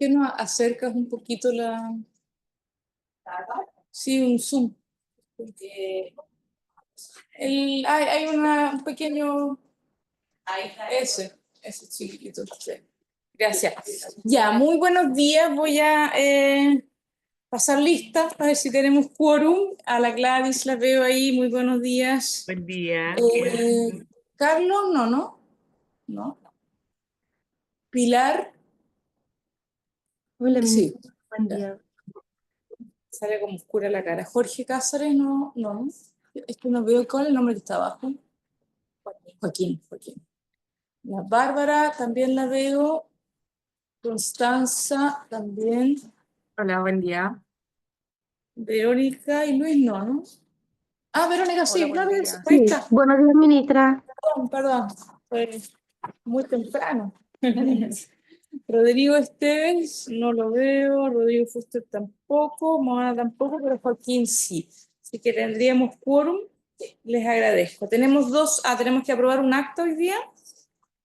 ¿Qué nos acercas un poquito la...? Sí, un zoom. Hay un pequeño... Ese chiquitito. Sí. Gracias. Ya, muy buenos días. Voy a pasar lista a ver si tenemos quórum. A la Gladys la veo ahí. Muy buenos días. Buen día. Carlos, no. No. Pilar. Hola, Sí. buen día. Sale como oscura la cara. Jorge Cázares, no. Es que no veo cuál es el nombre que está abajo. Joaquín. La Bárbara también la veo. Constanza también. Hola, buen día. Verónica y Luis no. Ah, Verónica, sí, Hola, claro, buen eso. día. Ahí Sí, está. buenos días, ministra. Perdón. Fue muy temprano. Rodrigo Esteves, no lo veo. Rodrigo Fuster tampoco. Moana tampoco, pero Joaquín sí. Así que tendríamos quórum. Les agradezco. Tenemos que aprobar un acta hoy día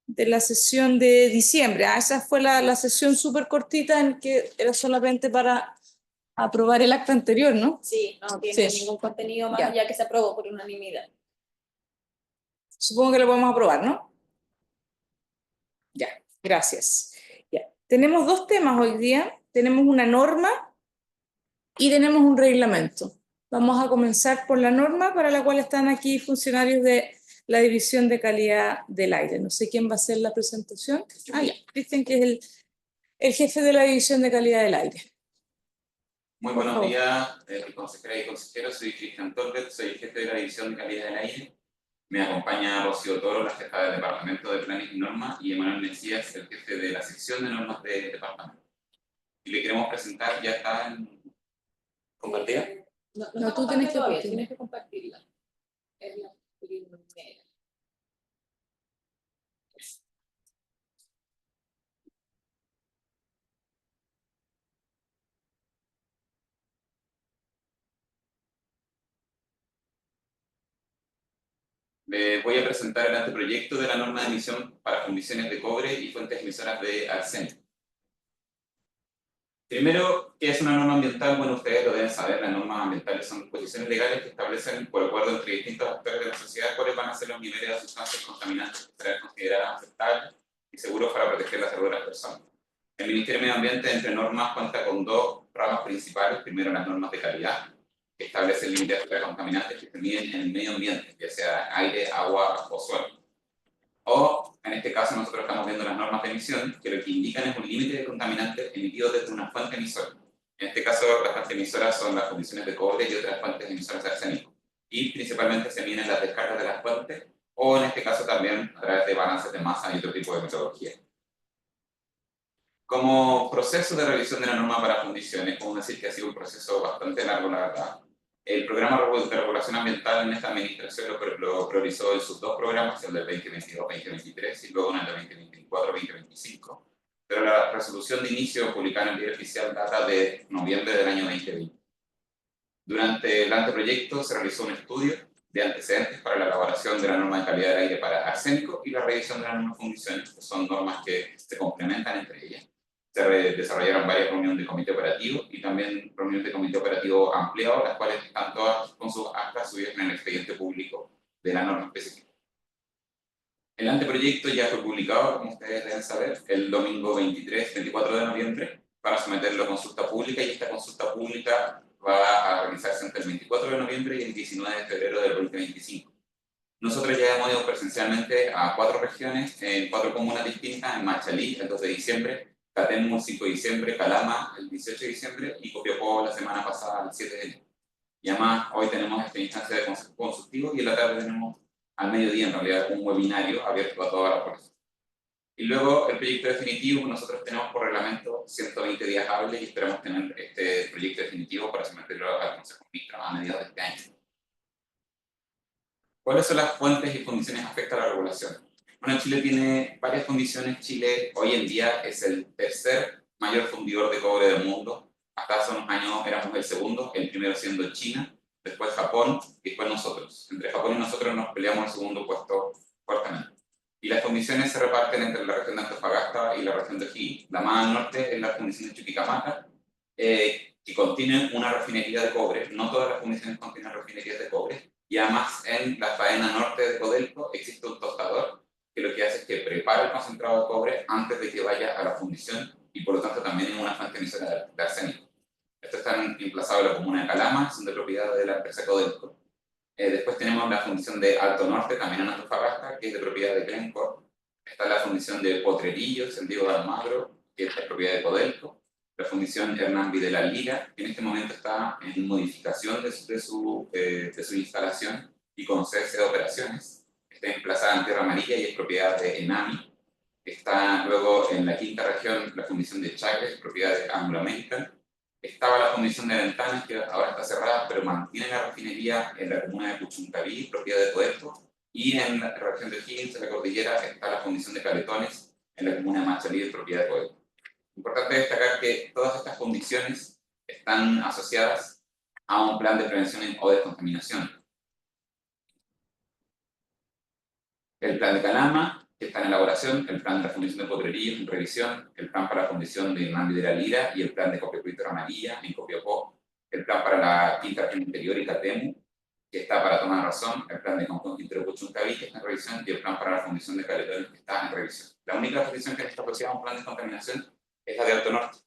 de la sesión de diciembre. Esa fue la sesión súper cortita en que era solamente para aprobar el acta anterior, ¿no? Sí, no tiene Sí. ningún contenido más Ya. allá que se aprobó por unanimidad. Supongo que lo podemos aprobar, ¿no? Ya, gracias. Ya. Tenemos dos temas hoy día. Tenemos una norma y tenemos un reglamento. Vamos a comenzar por la norma para la cual están aquí funcionarios de la División de Calidad del Aire. No sé quién va a hacer la presentación. Ya, Cristian, que es el jefe de la División de Calidad del Aire. Muy buenos días, consejeras y consejeros. Soy Cristian Torres, soy el jefe de la División de Calidad del Aire. Me acompaña Rocío Toro, la jefa del Departamento de Planes y Normas, y Emanuel Mesías, el jefe de la sección de normas del departamento. Y le queremos presentar, ya está en compartida. No, tú tienes que compartirla. Tienes que compartirla. Es la primera. Les voy a presentar el anteproyecto de la norma de emisión para fundiciones de cobre y fuentes emisoras de arsénico. Primero, ¿qué es una norma ambiental? Bueno, ustedes lo deben saber, las normas ambientales son disposiciones legales que establecen por acuerdo entre distintos actores de la sociedad cuáles van a ser los niveles de sustancias contaminantes que serán consideradas aceptables y seguros para proteger la salud de las personas. El Ministerio de Medio Ambiente, entre normas, cuenta con dos ramas principales. Primero, las normas de calidad, que establecen límites de contaminantes que se miden en el medio ambiente, ya sea aire, agua o suelo. O, en este caso, nosotros estamos viendo las normas de emisión, que lo que indican es un límite de contaminantes emitidos desde una fuente emisora. En este caso, las fuentes emisoras son las fundiciones de cobre y otras fuentes emisoras de arsénico. Y principalmente se miden las descargas de las fuentes, o en este caso también a través de balances de masa y otro tipo de metodología. Como proceso de revisión de la norma para fundiciones, podemos decir que ha sido un proceso bastante largo, la verdad. El programa de regulación ambiental en esta administración lo priorizó en sus dos programas, el del 2022-2023 y luego en el del 2024-2025. Pero la resolución de inicio publicada en el diario oficial data de noviembre del año 2020. Durante el anteproyecto se realizó un estudio de antecedentes para la elaboración de la norma de calidad del aire para arsénico y la revisión de la norma de fundiciones, que son normas que se complementan entre ellas. Se desarrollaron varias reuniones de comité operativo y también reuniones de comité operativo ampliado, las cuales están todas con sus actas subidas en el expediente público de la norma específica. El anteproyecto ya fue publicado, como ustedes deben saber, el domingo 23-24 de noviembre para someterlo a consulta pública, y esta consulta pública va a realizarse entre el 24 de noviembre y el 19 de febrero del 2025. Nosotros ya hemos ido presencialmente a 4 regiones, en 4 comunas distintas, en Machalí el 2 de diciembre, Catemu el 5 de diciembre, Calama el 18 de diciembre y Copiapó la semana pasada el 7 de enero. Y además hoy tenemos esta instancia de consejo consultivo y en la tarde tenemos al mediodía en realidad un webinario abierto a toda la población. Y luego el proyecto definitivo, nosotros tenemos por reglamento 120 días hábiles y esperamos tener este proyecto definitivo para someterlo al Consejo Ministro a mediados de este año. ¿Cuáles son las fuentes y condiciones que afectan a la regulación? Bueno, Chile tiene varias condiciones. Chile hoy en día es el tercer mayor fundidor de cobre del mundo. Hasta hace unos años éramos el segundo, el primero siendo China, después Japón y después nosotros. Entre Japón y nosotros nos peleamos el segundo puesto fuertemente. Y las fundiciones se reparten entre la región de Antofagasta y la región de O'Higgins. La más al norte es la fundición de Chuquicamata, que contiene una refinería de cobre. No todas las fundiciones contienen refinerías de cobre. Y además en la faena norte de Codelco existe un tostador que lo que hace es que prepara el concentrado de cobre antes de que vaya a la fundición y por lo tanto también es una fuente emisora de arsénico. Estos están emplazados en la comuna de Calama, son de propiedad de la empresa Codelco. Después tenemos la fundición de Alto Norte, también en Antofagasta, que es de propiedad de Glencore. Está la fundición de Potrerillos, en Diego de Almagro, que es de propiedad de Codelco. La fundición Hernán Videla Lira, que en este momento está en modificación de su instalación y con cese de operaciones. Está emplazada en Tierra Amarilla y es propiedad de Enami. Está luego en la quinta región la fundición de Chagres, propiedad de Anglo American. Estaba la fundición de Ventanas, que ahora está cerrada, pero mantiene la refinería en la comuna de Puchuncaví, propiedad de Codelco. Y en la región de O'Higgins, en la cordillera, está la fundición de Caletones, en la comuna de Machalí, propiedad de Codelco. Importante destacar que todas estas condiciones están asociadas a un plan de prevención o descontaminación. El plan de Calama, que está en elaboración, el plan de la fundición de Potrerillos en revisión, el plan para la fundición de Hernán Videla Lira y el plan de Copiapó y Tierra Amarilla en Copiapó, el plan para la quinta región interior y Catemu, que está para tomar razón, el plan de Concón Quintero Puchuncaví, que está en revisión, y el plan para la fundición de Caletones, que está en revisión. La única fundición que está asociada a un plan de contaminación es la de Alto Norte.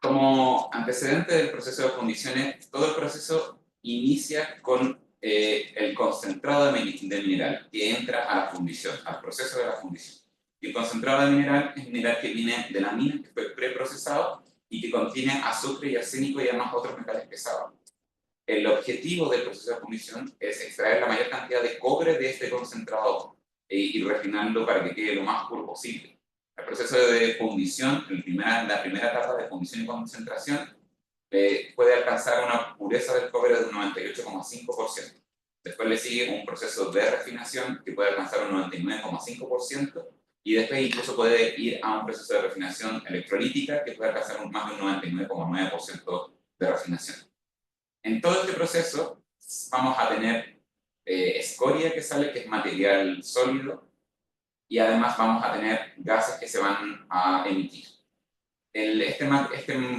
Como antecedente del proceso de fundiciones, todo el proceso inicia con el concentrado de mineral que entra a la fundición, al proceso de la fundición. Y el concentrado de mineral es mineral que viene de la mina, que fue preprocesado y que contiene azufre y arsénico y además otros metales pesados. El objetivo del proceso de fundición es extraer la mayor cantidad de cobre de este concentrado y refinarlo para que quede lo más puro posible. El proceso de fundición, la primera etapa de fundición y concentración, puede alcanzar una pureza del cobre de un 98,5%. Después le sigue un proceso de refinación que puede alcanzar un 99,5%, y después incluso puede ir a un proceso de refinación electrolítica que puede alcanzar más de un 99,9% de refinación. En todo este proceso vamos a tener escoria que sale, que es material sólido, y además vamos a tener gases que se van a emitir. Este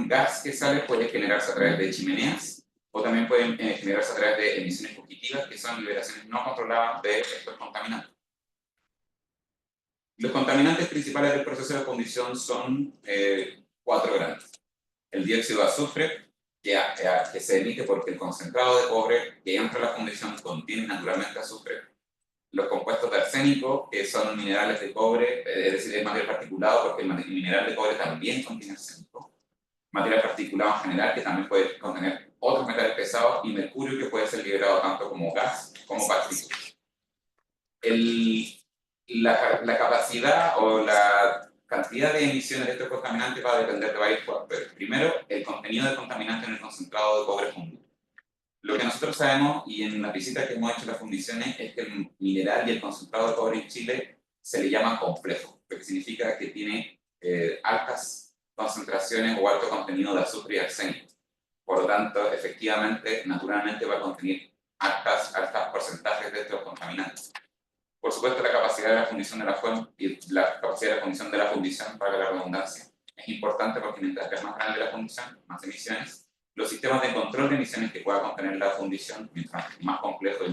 gas que sale puede generarse a través de chimeneas o también puede generarse a través de emisiones fugitivas, que son liberaciones no controladas de estos contaminantes. Los contaminantes principales del proceso de fundición son 4 grandes. El dióxido de azufre, que se emite porque el concentrado de cobre que entra a la fundición contiene naturalmente azufre. Los compuestos de arsénico, que son minerales de cobre, es decir, es material particulado porque el mineral de cobre también contiene arsénico. Material particulado en general, que también puede contener otros metales pesados, y mercurio, que puede ser liberado tanto como gas como partículas. La capacidad o la cantidad de emisiones de estos contaminantes va a depender de varios factores. Primero, el contenido de contaminante en el concentrado de cobre fundido. Lo que nosotros sabemos, y en la visita que hemos hecho a las fundiciones, es que el mineral y el concentrado de cobre en Chile se le llama complejo, lo que significa que tiene altas concentraciones o alto contenido de azufre y arsénico. Por lo tanto, efectivamente, naturalmente va a contener altos porcentajes de estos contaminantes. Por supuesto, la capacidad de la fundición de la fuente y la capacidad de la fundición de la fundición, para la redundancia, es importante porque mientras es más grande la fundición, más emisiones. Los sistemas de control de emisiones que pueda contener la fundición, mientras más complejo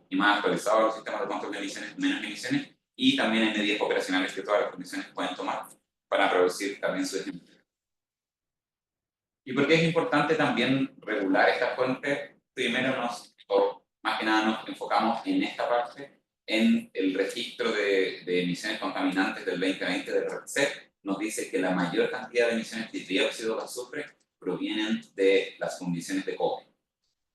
y más actualizados los sistemas de control de emisiones, menos emisiones, y también hay medidas operacionales que todas las fundiciones pueden tomar para reducir también sus emisiones. ¿Y por qué es importante también regular esta fuente? Primero, más que nada nos enfocamos en esta parte, en el registro de emisiones contaminantes del 2020 del REPSEC. Nos dice que la mayor cantidad de emisiones de dióxido de azufre provienen de las fundiciones de cobre.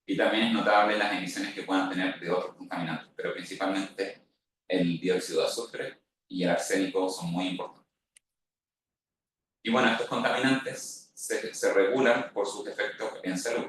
Y también es notable las emisiones que puedan tener de otros contaminantes, pero principalmente el dióxido de azufre y el arsénico son muy importantes. Y bueno, estos contaminantes se regulan por sus efectos en salud.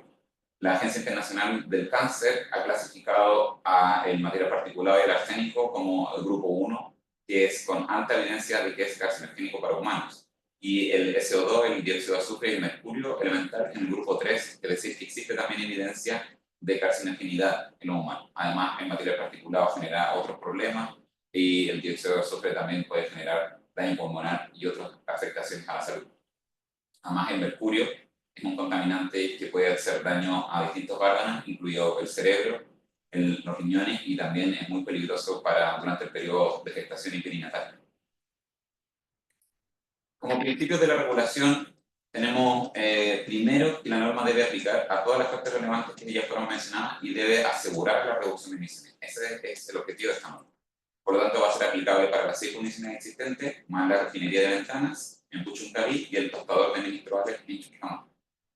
La Agencia Internacional del Cáncer ha clasificado el material particulado y el arsénico como el grupo 1, que es con alta evidencia de que es carcinogénico para humanos. Y el SO2, el dióxido de azufre y el mercurio elemental en el grupo 3, es decir, que existe también evidencia de carcinogenidad en los humanos. Además, el material particulado genera otros problemas y el dióxido de azufre también puede generar daño pulmonar y otras afectaciones a la salud. Además, el mercurio es un contaminante que puede hacer daño a distintos órganos, incluido el cerebro, los riñones, y también es muy peligroso durante el periodo de gestación y perinatal. Como principios de la regulación, tenemos primero que la norma debe aplicar a todas las partes relevantes que ya fueron mencionadas y debe asegurar la reducción de emisiones. Ese es el objetivo de esta norma. Por lo tanto, va a ser aplicable para las 6 condiciones existentes, más la refinería de Ventanas, en Puchuncaví y el tostador de Ministro en Chuquicamata.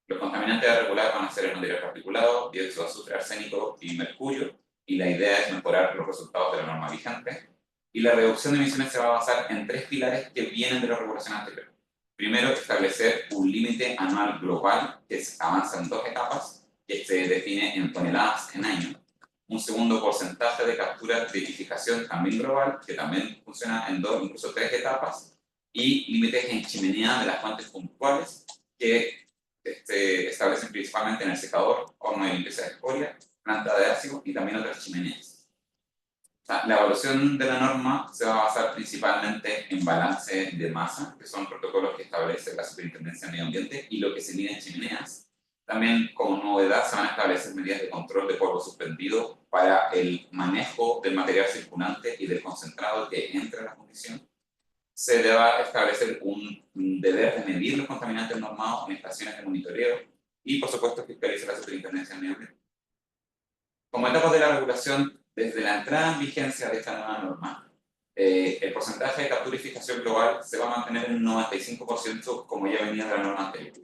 Los contaminantes a regular van a ser el material particulado, dióxido de azufre, arsénico y mercurio, y la idea es mejorar los resultados de la norma vigente. Y la reducción de emisiones se va a basar en 3 pilares que vienen de la regulación anterior. Primero, establecer un límite anual global que avanza en 2 etapas, que se define en toneladas en año. Un segundo, porcentaje de captura de edificación también global, que también funciona en 2, incluso 3 etapas. Y límites en chimenea de las fuentes puntuales, que se establecen principalmente en el secador, horno de limpieza de escoria, planta de ácido y también otras chimeneas. La evaluación de la norma se va a basar principalmente en balance de masa, que son protocolos que establece la Superintendencia de Medio Ambiente, y lo que se mide en chimeneas. También, como novedad, se van a establecer medidas de control de polvo suspendido para el manejo del material circulante y del concentrado que entra en la fundición. Se debe establecer un deber de medir los contaminantes normados en estaciones de monitoreo y, por supuesto, fiscaliza la Superintendencia de Medio Ambiente. Como etapas de la regulación, desde la entrada en vigencia de esta nueva norma, el porcentaje de captura y fijación global se va a mantener en un 95% como ya venía de la norma anterior.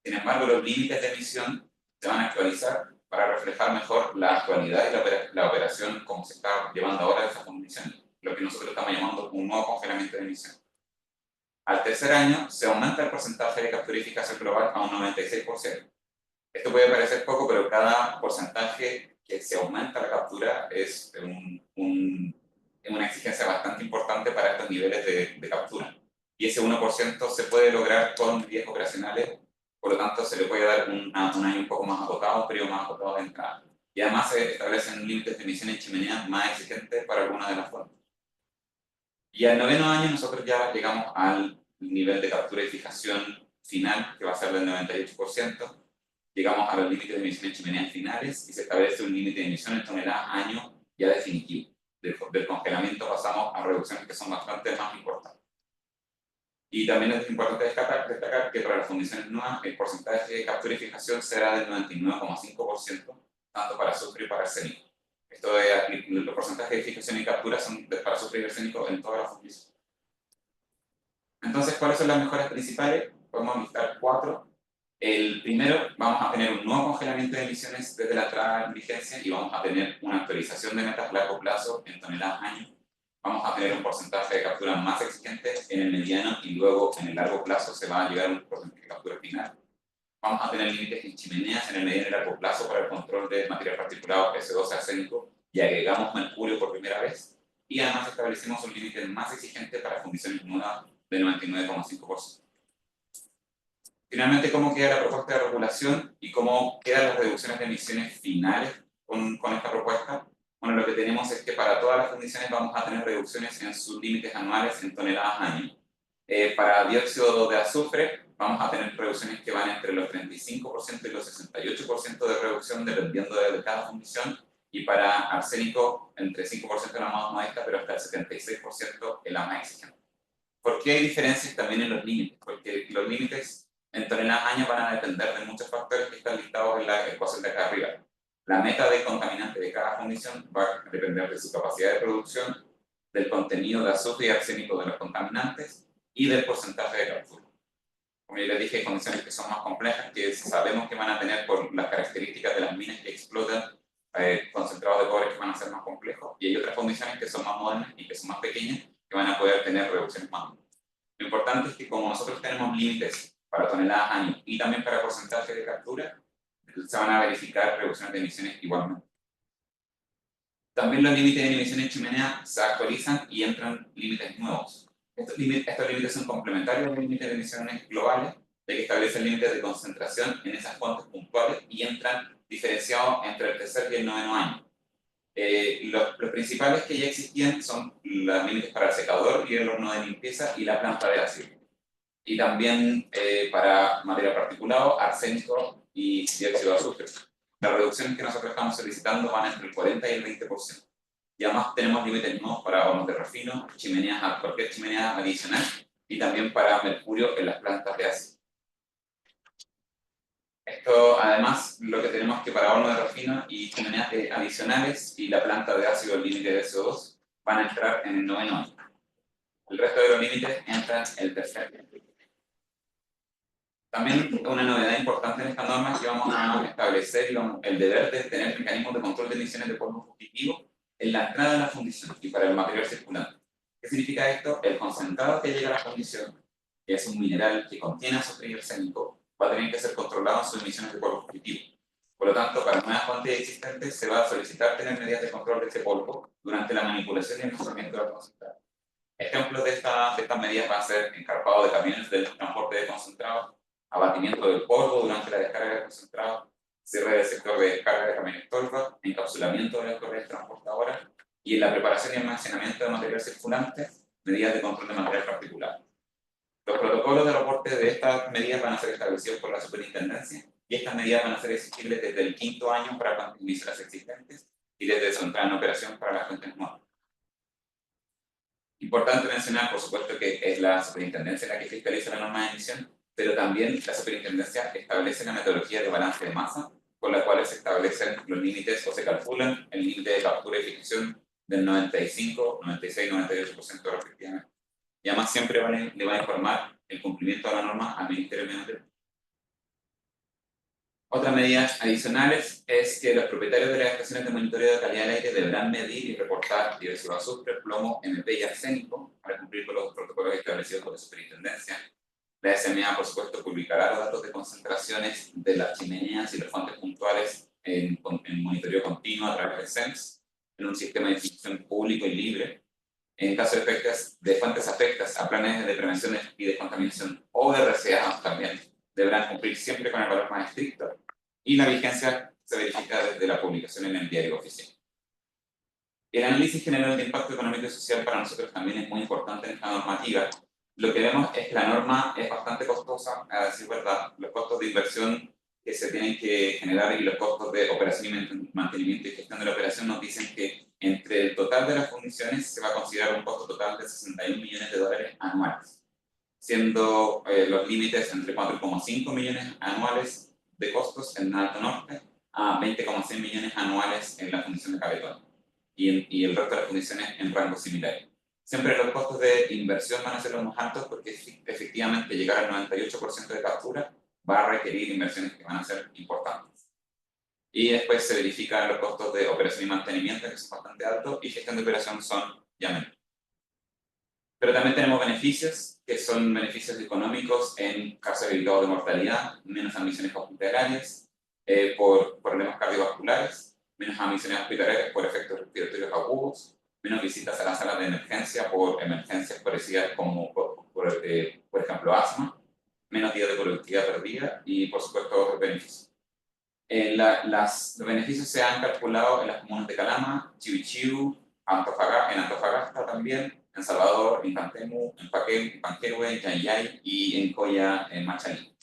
Sin embargo, los límites de emisión se van a actualizar para reflejar mejor la actualidad y la operación como se está llevando ahora de esas condiciones, lo que nosotros estamos llamando un nuevo congelamiento de emisión. Al tercer año se aumenta el porcentaje de captura y fijación global a un 96%. Esto puede parecer poco, pero cada porcentaje que se aumenta la captura es una exigencia bastante importante para estos niveles de captura. Y ese 1% se puede lograr con medidas operacionales, por lo tanto se le puede dar un año un poco más acotado, un periodo más acotado de entrada. Y además se establecen límites de emisiones en chimeneas más exigentes para algunas de las fuentes. Y al noveno año nosotros ya llegamos al nivel de captura y fijación final, que va a ser del 98%. Llegamos a los límites de emisión en chimeneas finales y se establece un límite de emisión en toneladas año ya definitivo. Del congelamiento pasamos a reducciones que son bastante más importantes. Y también es importante destacar que para las condiciones nuevas el porcentaje de captura y fijación será del 99,5%, tanto para azufre y para arsénico. Los porcentajes de fijación y captura son para azufre y arsénico en todas las fundiciones. Entonces, ¿cuáles son las mejoras principales? Podemos listar 4. El primero, vamos a tener un nuevo congelamiento de emisiones desde la entrada en vigencia y vamos a tener una actualización de metas a largo plazo en toneladas año. Vamos a tener un porcentaje de captura más exigente en el mediano y luego en el largo plazo se va a llegar a un porcentaje de captura final. Vamos a tener límites en chimeneas en el mediano y largo plazo para el control de material particulado S2 arsénico y agregamos mercurio por primera vez. Y además establecimos un límite más exigente para fundiciones nuevas de 99,5%. Finalmente, ¿cómo queda la propuesta de regulación y cómo quedan las reducciones de emisiones finales con esta propuesta? Bueno, lo que tenemos es que para todas las condiciones vamos a tener reducciones en sus límites anuales en toneladas año. Para dióxido de azufre vamos a tener reducciones que van entre los 35% y los 68% de reducción dependiendo de cada condición, y para arsénico entre 5% la más modesta, pero hasta el 76% en la más exigente. ¿Por qué hay diferencias también en los límites? Porque los límites en toneladas año van a depender de muchos factores que están listados en la ecuación de acá arriba. La meta de contaminante de cada condición va a depender de su capacidad de producción, del contenido de azufre y arsénico de los contaminantes y del porcentaje de captura. Como ya les dije, hay condiciones que son más complejas, que sabemos que van a tener por las características de las minas que explotan, concentrados de cobre que van a ser más complejos, y hay otras condiciones que son más modernas y que son más pequeñas, que van a poder tener reducciones más altas. Lo importante es que como nosotros tenemos límites para toneladas año y también para porcentaje de captura, se van a verificar reducciones de emisiones igualmente. También los límites de emisiones en chimenea se actualizan y entran límites nuevos. Estos límites son complementarios a los límites de emisiones globales, de que establecen límites de concentración en esas fuentes puntuales y entran diferenciado entre el tercer y el noveno año. Los principales que ya existían son los límites para el secador y el horno de limpieza y la planta de ácido. Y también para material particulado, arsénico y dióxido de azufre. Las reducciones que nosotros estamos solicitando van entre el 40 y el 20%. Y además tenemos límites nuevos para hornos de refino, chimeneas, cualquier chimenea adicional, y también para mercurio en las plantas de ácido. Esto, además, lo que tenemos que para horno de refino y chimeneas adicionales y la planta de ácido, el límite de CO2, van a entrar en el noveno año. El resto de los límites entran en el tercer año. También una novedad importante en esta norma es que vamos a establecer el deber de tener mecanismos de control de emisiones de polvo fugitivo en la entrada de la fundición y para el material circulante. ¿Qué significa esto? El concentrado que llega a la fundición, que es un mineral que contiene azufre y arsénico, va a tener que ser controlado en sus emisiones de polvo fugitivo. Por lo tanto, para nuevas fuentes existentes se va a solicitar tener medidas de control de este polvo durante la manipulación y el procesamiento del concentrado. Ejemplos de estas medidas van a ser encarpado de camiones del transporte de concentrado, abatimiento del polvo durante la descarga del concentrado, cierre del sector de descarga de camiones tolva, encapsulamiento de las corrientes transportadoras y en la preparación y almacenamiento de material circulante, medidas de control de material particular. Los protocolos de reporte de estas medidas van a ser establecidos por la superintendencia y estas medidas van a ser exigibles desde el 5º año para las emisoras existentes y desde su entrada en operación para las fuentes nuevas. Importante mencionar, por supuesto, que es la superintendencia la que fiscaliza la norma de emisión, pero también la superintendencia establece la metodología de balance de masa, con la cual se establecen los límites o se calculan el límite de captura y fijación del 95, 96 y 98% respectivamente. Y además siempre le va a informar el cumplimiento de la norma al Ministerio del Medio Ambiente. Otras medidas adicionales es que los propietarios de las estaciones de monitoreo de calidad del aire deberán medir y reportar dióxido de azufre, plomo, MP y arsénico para cumplir con los protocolos establecidos por la superintendencia. La SMA, por supuesto, publicará los datos de concentraciones de las chimeneas y las fuentes puntuales en monitoreo continuo a través de SENS, en un sistema de información público y libre. En caso de fuentes afectas a planes de prevención y descontaminación o de RCA también, deberán cumplir siempre con el valor más estricto y la vigencia se verifica desde la publicación en el diario oficial. El análisis general de impacto económico y social para nosotros también es muy importante en esta normativa. Lo que vemos es que la norma es bastante costosa, a decir verdad. Los costos de inversión que se tienen que generar y los costos de operación y mantenimiento y gestión de la operación nos dicen que entre el total de las fundiciones se va a considerar un costo total de $61 millones anuales, siendo los límites entre 4,5 millones anuales de costos en Alto Norte a 20,6 millones anuales en la fundición de Cabetón y el resto de las fundiciones en rangos similares. Siempre los costos de inversión van a ser los más altos porque efectivamente llegar al 98% de captura va a requerir inversiones que van a ser importantes. Y después se verifican los costos de operación y mantenimiento, que son bastante altos, y gestión de operación son ya menos. Pero también tenemos beneficios, que son beneficios económicos en casos evitados de mortalidad, menos admisiones hospitalarias por problemas cardiovasculares, menos admisiones hospitalarias por efectos respiratorios agudos, menos visitas a las salas de emergencia por emergencias parecidas como, por ejemplo, asma, menos días de productividad perdida y, por supuesto, otros beneficios. Los beneficios se han calculado en las comunas de Calama, Chivichiu, en Antofagasta también, en Salvador, en Cantemu, en Panquehue, en Yayay y en Coya, en Machalí.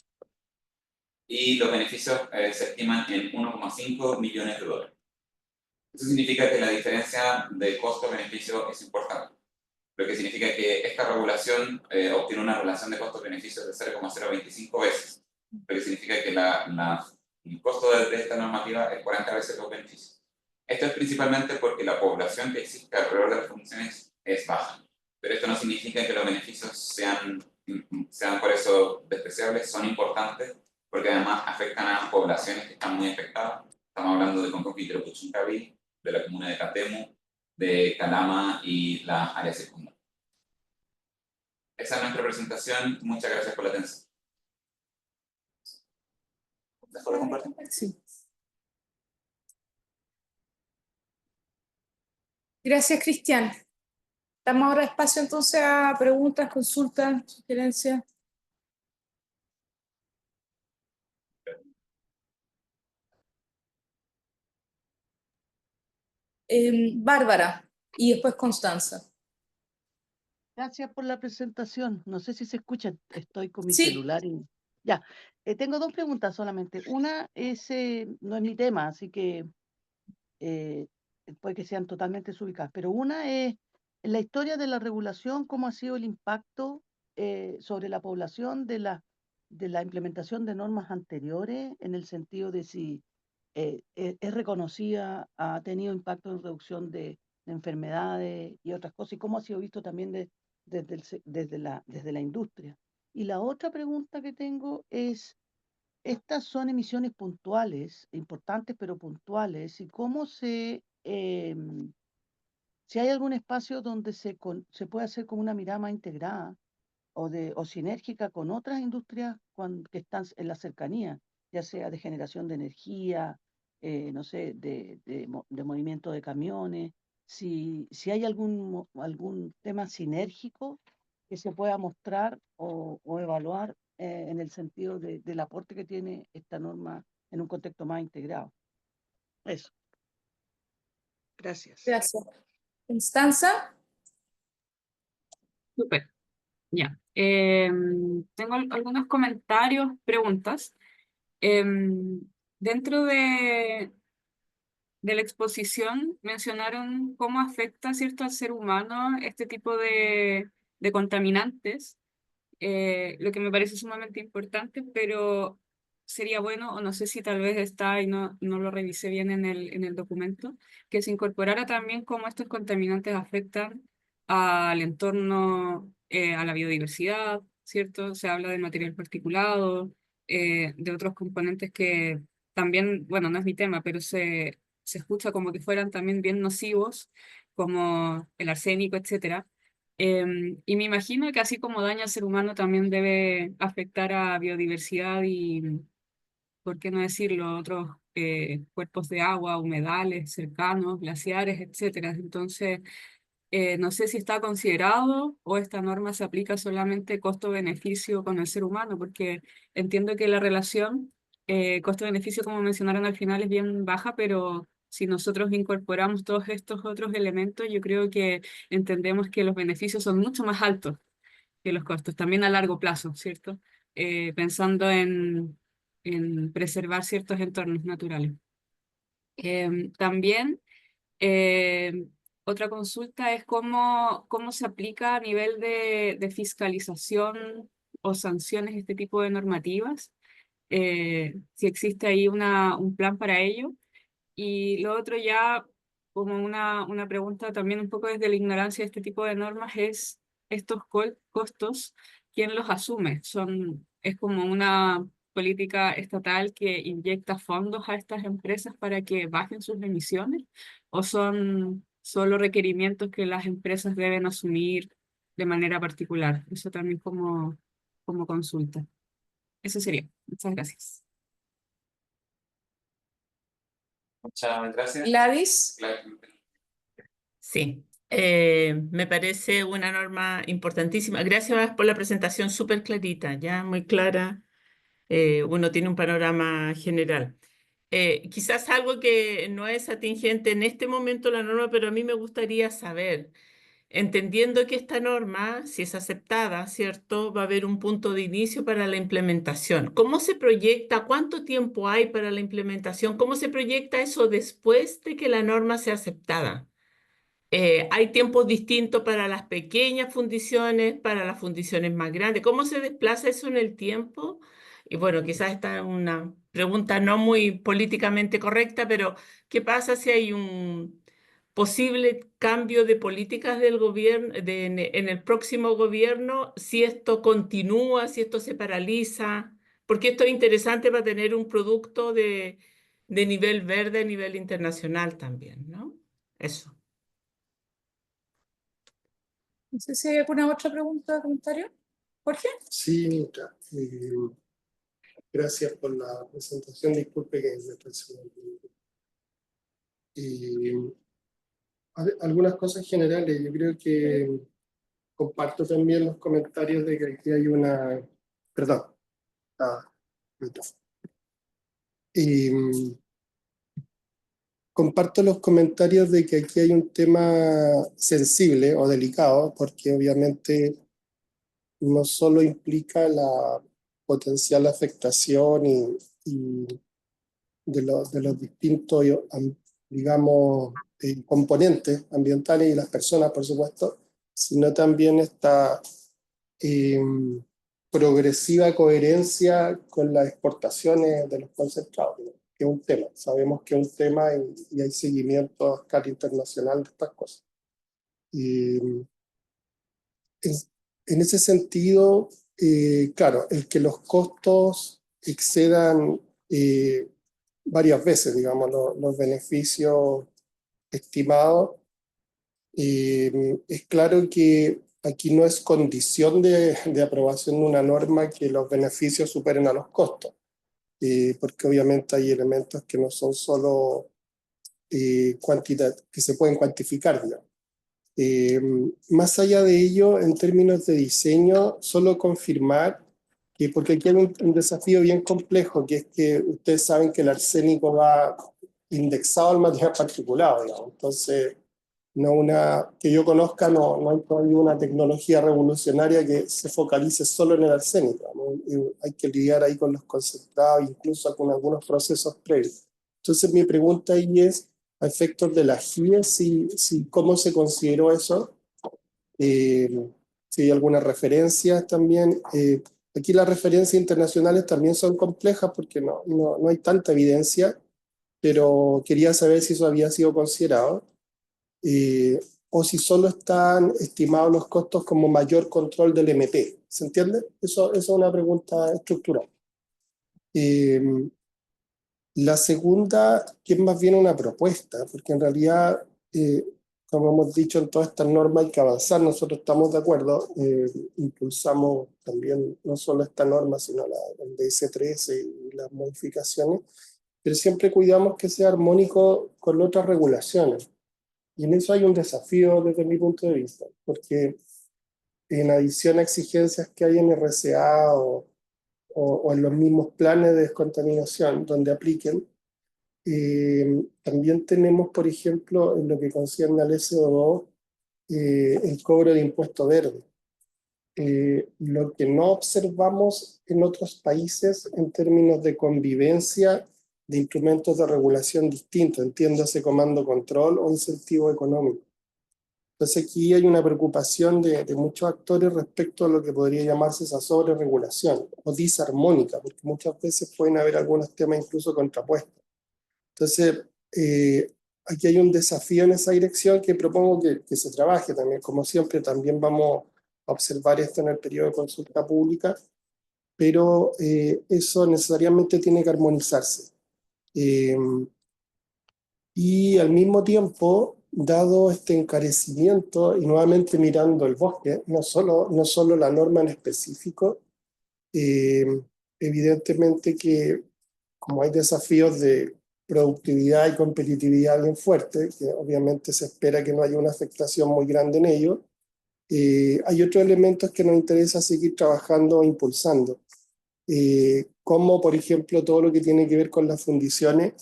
Y los beneficios se estiman en $1,5 millones. Eso significa que la diferencia de costo-beneficio es importante, lo que significa que esta regulación obtiene una relación de costos-beneficios de 0,025 veces, lo que significa que el costo de esta normativa es 40 veces los beneficios. Esto es principalmente porque la población que existe alrededor de las fundiciones es baja, pero esto no significa que los beneficios sean por eso despreciables, son importantes porque además afectan a poblaciones que están muy afectadas. Estamos hablando de Conconquistero Puchuncaví, de la comuna de Catemu, de Calama y las áreas circundantes. Esa es nuestra presentación. Muchas gracias por la atención. ¿Puedo compartir? Sí. Gracias, Cristian. Damos ahora espacio entonces a preguntas, consultas, sugerencias. Bárbara y después Constanza. Gracias por la presentación. No sé si se escucha, estoy con mi Sí. celular y ya. Tengo dos preguntas solamente. Una es, no es mi tema, así que puede que sean totalmente desubicadas, pero una es en la historia de la regulación, cómo ha sido el impacto sobre la población de la implementación de normas anteriores, en el sentido de si es reconocida, ha tenido impacto en reducción de enfermedades y otras cosas, y cómo ha sido visto también desde la industria. Y la otra pregunta que tengo es, estas son emisiones puntuales, importantes pero puntuales, y cómo si hay algún espacio donde se puede hacer como una mirada más integrada o sinérgica con otras industrias que están en la cercanía, ya sea de generación de energía, no sé, de movimiento de camiones, si hay algún tema sinérgico que se pueda mostrar o evaluar en el sentido del aporte que tiene esta norma en un contexto más integrado. Eso. Gracias. Gracias. Constanza. Súper, ya. Tengo algunos comentarios, preguntas. Dentro de la exposición mencionaron cómo afecta, ¿cierto?, al ser humano este tipo de contaminantes, lo que me parece sumamente importante, pero sería bueno, o no sé si tal vez está y no lo revisé bien en el documento, que se incorporara también cómo estos contaminantes afectan al entorno, a la biodiversidad, ¿cierto? Se habla de material particulado, de otros componentes que también, bueno, no es mi tema, pero se escucha como que fueran también bien nocivos, como el arsénico, etcétera. Y me imagino que así como daña al ser humano, también debe afectar a biodiversidad y, ¿por qué no decirlo?, otros cuerpos de agua, humedales cercanos, glaciares, etcétera. Entonces, no sé si está considerado o esta norma se aplica solamente costo-beneficio con el ser humano, porque entiendo que la relación costo-beneficio, como mencionaron al final, es bien baja, pero si nosotros incorporamos todos estos otros elementos, yo creo que entendemos que los beneficios son mucho más altos que los costos, también a largo plazo, ¿cierto? Pensando en preservar ciertos entornos naturales. También eh, otra consulta es cómo se aplica a nivel de fiscalización o sanciones este tipo de normativas, si existe ahí un plan para ello. Y lo otro ya, como una pregunta también un poco desde la ignorancia de este tipo de normas, es estos costos, ¿quién los asume? Es como una política estatal que inyecta fondos a estas empresas para que bajen sus emisiones, o son solo requerimientos que las empresas deben asumir de manera particular. Eso también como consulta. Eso sería. Muchas gracias. Muchas gracias. Gladys. Sí, me parece una norma importantísima. Gracias por la presentación súper clarita, ya muy clara. Uno tiene un panorama general. Quizás algo que no es atingente en este momento la norma, pero a mí me gustaría saber, entendiendo que esta norma, si es aceptada, ¿cierto?, va a haber un punto de inicio para la implementación. ¿Cómo se proyecta? ¿Cuánto tiempo hay para la implementación? ¿Cómo se proyecta eso después de que la norma sea aceptada? Hay tiempos distintos para las pequeñas fundiciones, para las fundiciones más grandes. ¿Cómo se desplaza eso en el tiempo? Y bueno, quizás esta es una pregunta no muy políticamente correcta, pero ¿qué pasa si hay un posible cambio de políticas del gobierno, en el próximo gobierno, si esto continúa, si esto se paraliza? Porque esto es interesante para tener un producto de nivel verde a nivel internacional también, ¿no? Eso. No sé si hay alguna otra pregunta o comentario. Jorge. Sí, Mitra, gracias por la presentación. Disculpe que me pasé un poco. Algunas cosas generales. Yo creo que comparto también los comentarios de que aquí hay una... Perdón. Micrófono. comparto los comentarios de que aquí hay un tema sensible o delicado, porque obviamente no solo implica la potencial afectación y de los distintos, digamos, componentes ambientales y las personas, por supuesto, sino también esta progresiva coherencia con las exportaciones de los concentrados, ¿no? Que es un tema. Sabemos que es un tema y hay seguimiento a escala internacional de estas cosas. En ese sentido, claro, el que los costos excedan varias veces, digamos, los beneficios estimados, es claro que aquí no es condición de aprobación de una norma que los beneficios superen a los costos, porque obviamente hay elementos que no son solo que se pueden cuantificar, digamos. Más allá de ello, en términos de diseño, solo confirmar que, porque aquí hay un desafío bien complejo, que es que ustedes saben que el arsénico va indexado al material particulado, digamos. Entonces, que yo conozca, no hay todavía una tecnología revolucionaria que se focalice solo en el arsénico, ¿no? Hay que lidiar ahí con los concentrados, incluso con algunos procesos previos. Entonces, mi pregunta ahí es, a efectos de la GIE, ¿cómo se consideró eso? Si hay algunas referencias también. Aquí las referencias internacionales también son complejas porque no hay tanta evidencia, pero quería saber si eso había sido considerado. O si solo están estimados los costos como mayor control del MP. ¿Se entiende? Eso es una pregunta estructural. La segunda, que es más bien una propuesta, porque en realidad, como hemos dicho, en todas estas normas hay que avanzar, nosotros estamos de acuerdo, impulsamos también no solo esta norma, sino el DS13 y las modificaciones, pero siempre cuidamos que sea armónico con otras regulaciones. Y en eso hay un desafío desde mi punto de vista, porque en adición a exigencias que hay en RCA o en los mismos planes de descontaminación donde apliquen, también tenemos, por ejemplo, en lo que concierne al SO2, el cobro de impuesto verde. Lo que no observamos en otros países en términos de convivencia de instrumentos de regulación distintos, entiéndase comando control o incentivo económico. Entonces aquí hay una preocupación de muchos actores respecto a lo que podría llamarse esa sobreregulación o disarmónica, porque muchas veces pueden haber algunos temas incluso contrapuestos. Entonces, aquí hay un desafío en esa dirección que propongo que se trabaje también. Como siempre, también vamos a observar esto en el periodo de consulta pública, pero eso necesariamente tiene que armonizarse. Y al mismo tiempo, dado este encarecimiento, y nuevamente mirando el bosque, no solo la norma en específico, evidentemente que como hay desafíos de productividad y competitividad bien fuertes, que obviamente se espera que no haya una afectación muy grande en ello, hay otros elementos que nos interesa seguir trabajando o impulsando, como por ejemplo todo lo que tiene que ver con las fundiciones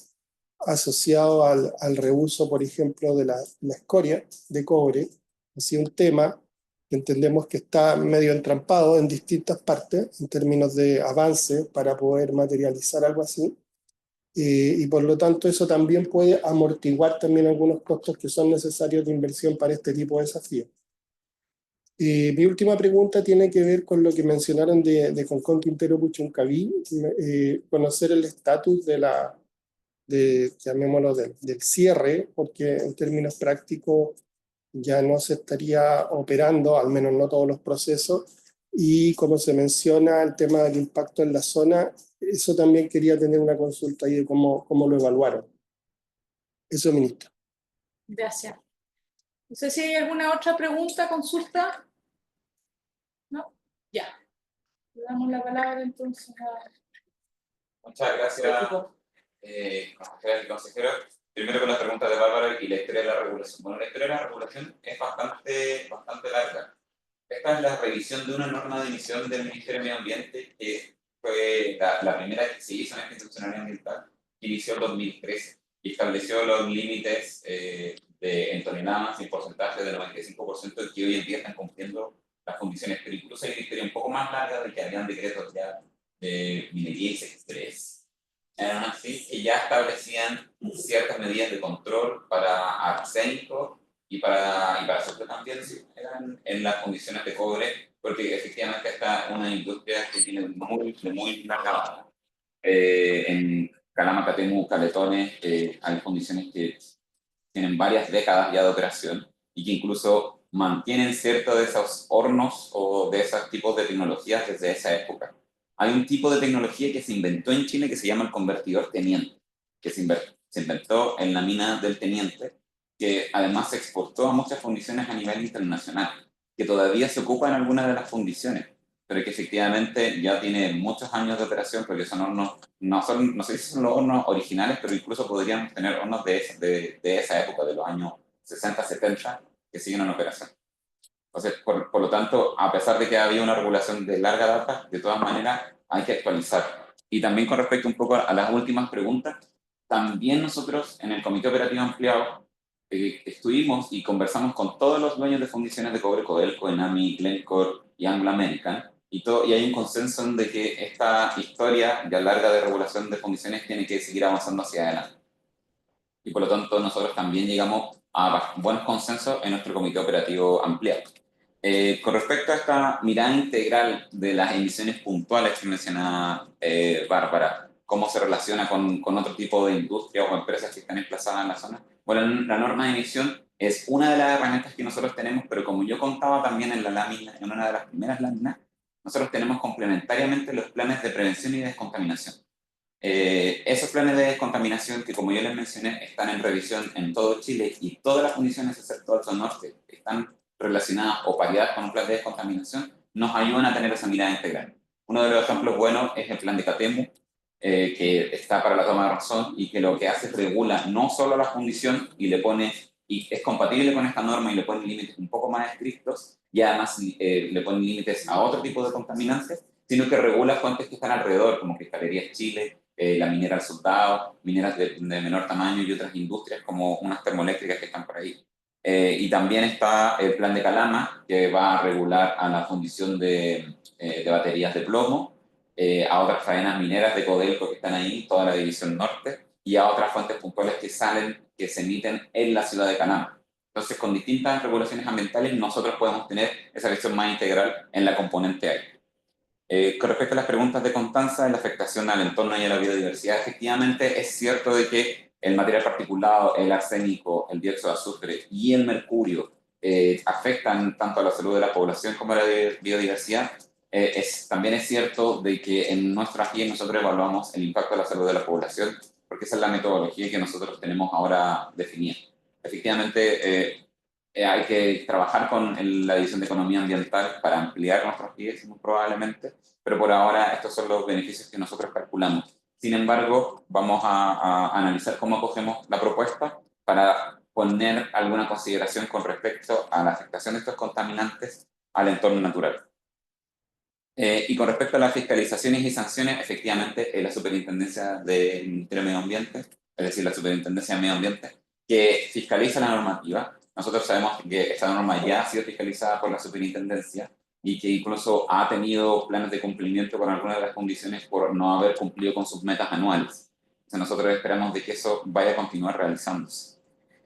asociado al reuso, por ejemplo, de la escoria de cobre. Así un tema que entendemos que está medio entrampado en distintas partes en términos de avance para poder materializar algo así. Y por lo tanto eso también puede amortiguar también algunos costos que son necesarios de inversión para este tipo de desafíos. Mi última pregunta tiene que ver con lo que mencionaron de Concón Quintero Puchuncaví, conocer el estatus llamémoslo, del cierre, porque en términos prácticos ya no se estaría operando, al menos no todos los procesos, y como se menciona el tema del impacto en la zona, eso también quería tener una consulta ahí de cómo lo evaluaron. Eso, ministro. Gracias. No sé si hay alguna otra pregunta, consulta. ¿No? Ya. Le damos la palabra entonces a... Muchas gracias, consejera y consejero. Primero con la pregunta de Bárbara y la historia de la regulación. Bueno, la historia de la regulación es bastante larga. Esta es la revisión de una norma de emisión del Ministerio de Medio Ambiente que fue la primera que se hizo en esta institucionalidad ambiental, que inició en 2013. y estableció los límites en toneladas y porcentaje del 95% que hoy en día están cumpliendo las condiciones, pero incluso hay una historia un poco más larga de que habían decretos ya de minería y sectores. Eran así que ya establecían ciertas medidas de control para arsénico y para azufre también, sí, eran en las condiciones de cobre, porque efectivamente está una industria que tiene muy larga banda. En Calama, Catemu, Caletones, hay condiciones que tienen varias décadas ya de operación y que incluso mantienen ciertos de esos hornos o de esos tipos de tecnologías desde esa época. Hay un tipo de tecnología que se inventó en Chile que se llama el convertidor teniente, que se inventó en la mina del Teniente, que además se exportó a muchas fundiciones a nivel internacional, que todavía se ocupa en algunas de las fundiciones, pero que efectivamente ya tiene muchos años de operación, porque son hornos, no sé si son los hornos originales, pero incluso podríamos tener hornos de esa época, de los años 60, 70, que siguen en operación. Entonces, por lo tanto, a pesar de que había una regulación de larga data, de todas maneras hay que actualizar. Y también con respecto un poco a las últimas preguntas, también nosotros en el Comité Operativo Ampliado estuvimos y conversamos con todos los dueños de fundiciones de cobre, Codelco, Enami, Glencore y Anglo American, y hay un consenso en de que esta historia ya larga de regulación de fundiciones tiene que seguir avanzando hacia adelante. Y por lo tanto nosotros también llegamos a buenos consensos en nuestro Comité Operativo Ampliado. Con respecto a esta mirada integral de las emisiones puntuales que mencionaba Bárbara, cómo se relaciona con otro tipo de industria o empresas que están emplazadas en la zona, bueno, la norma de emisión es una de las herramientas que nosotros tenemos, pero como yo contaba también en la lámina, en una de las primeras láminas, nosotros tenemos complementariamente los planes de prevención y descontaminación. Esos planes de descontaminación que, como yo les mencioné, están en revisión en todo Chile y todas las condiciones, excepto Alto Norte, están relacionadas o pareadas con un plan de descontaminación, nos ayudan a tener esa mirada integral. Uno de los ejemplos buenos es el plan de Catemu, que está para la toma de razón y que lo que hace es regula no solo la fundición y es compatible con esta norma y le pone límites un poco más estrictos y además le pone límites a otro tipo de contaminantes, sino que regula fuentes que están alrededor, como Cristalerías Chile, la minera El Soldado, mineras de menor tamaño y otras industrias como unas termoeléctricas que están por ahí. Y también está el plan de Calama, que va a regular a la fundición de baterías de plomo, a otras cadenas mineras de Codelco que están ahí, toda la división norte, y a otras fuentes puntuales que se emiten en la ciudad de Calama. Entonces, con distintas regulaciones ambientales, nosotros podemos tener esa visión más integral en la componente aire. Con respecto a las preguntas de Constanza, en la afectación al entorno y a la biodiversidad, efectivamente es cierto de que el material particulado, el arsénico, el dióxido de azufre y el mercurio afectan tanto a la salud de la población como a la biodiversidad. También es cierto de que en nuestra guía nosotros evaluamos el impacto a la salud de la población, porque esa es la metodología que nosotros tenemos ahora definida. Efectivamente, hay que trabajar con la División de Economía Ambiental para ampliar nuestros guías, muy probablemente, pero por ahora estos son los beneficios que nosotros calculamos. Sin embargo, vamos a analizar cómo acogemos la propuesta para poner alguna consideración con respecto a la afectación de estos contaminantes al entorno natural. Y con respecto a las fiscalizaciones y sanciones, efectivamente, es la Superintendencia del Ministerio de Medio Ambiente, es decir, la Superintendencia de Medio Ambiente, que fiscaliza la normativa. Nosotros sabemos que esta norma ya ha sido fiscalizada por la Superintendencia y que incluso ha tenido planes de cumplimiento con algunas de las condiciones por no haber cumplido con sus metas anuales. Entonces nosotros esperamos de que eso vaya a continuar realizándose.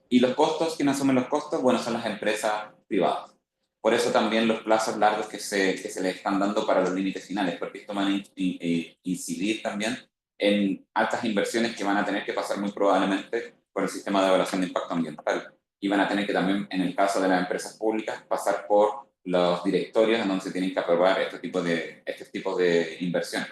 Y los costos, ¿quién asume los costos? Bueno, son las empresas privadas. Por eso también los plazos largos que se les están dando para los límites finales, porque esto va a incidir también en altas inversiones que van a tener que pasar muy probablemente por el sistema de evaluación de impacto ambiental. Y van a tener que también, en el caso de las empresas públicas, pasar por los directorios en donde se tienen que aprobar estos tipos de inversiones.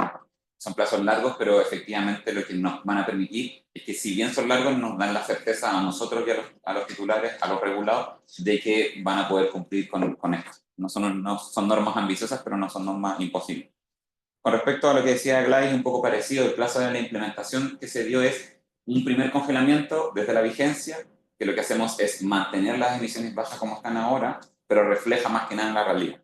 Son plazos largos, pero efectivamente lo que nos van a permitir es que, si bien son largos, nos dan la certeza a nosotros y a los titulares, a los regulados, de que van a poder cumplir con esto. No son normas ambiciosas, pero no son normas imposibles. Con respecto a lo que decía Gladys, un poco parecido, el plazo de la implementación que se dio es un primer congelamiento desde la vigencia, que lo que hacemos es mantener las emisiones bajas como están ahora, pero refleja más que nada en la realidad.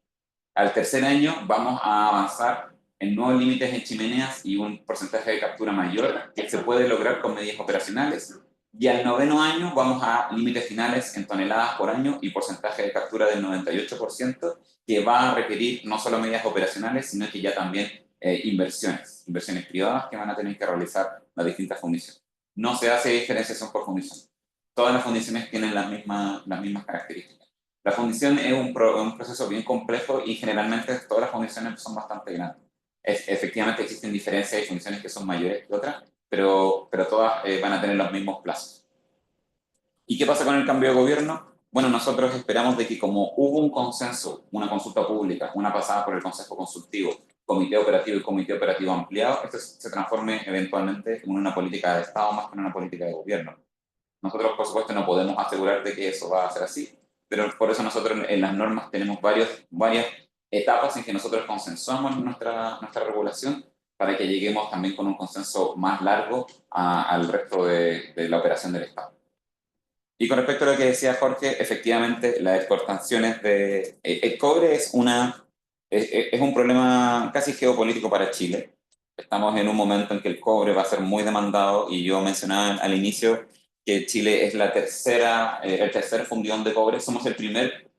Al tercer año vamos a avanzar en nuevos límites en chimeneas y un porcentaje de captura mayor que se puede lograr con medidas operacionales, Y al 9º año vamos a límites finales en toneladas por año y porcentaje de captura del 98%, que va a requerir no solo medidas operacionales, sino que ya también inversiones privadas que van a tener que realizar las distintas fundiciones. No se hace diferenciación por fundición. Todas las fundiciones tienen las mismas características. La fundición es un proceso bien complejo y generalmente todas las fundiciones son bastante grandes. Efectivamente existen diferencias, hay fundiciones que son mayores que otras, pero todas van a tener los mismos plazos. ¿Y qué pasa con el cambio de gobierno? Bueno, nosotros esperamos de que como hubo un consenso, una consulta pública, una pasada por el Consejo Consultivo, Comité Operativo y Comité Operativo Ampliado, esto se transforme eventualmente en una política de Estado más que en una política de gobierno. Nosotros, por supuesto, no podemos asegurar de que eso va a ser así, pero por eso nosotros en las normas tenemos varias etapas en que nosotros consensuamos nuestra regulación para que lleguemos también con un consenso más largo al resto de la operación del Estado. Y con respecto a lo que decía Jorge, efectivamente las exportaciones de el cobre es un problema casi geopolítico para Chile. Estamos en un momento en que el cobre va a ser muy demandado y yo mencionaba al inicio que Chile es el tercer fundidor de cobre. Somos el primer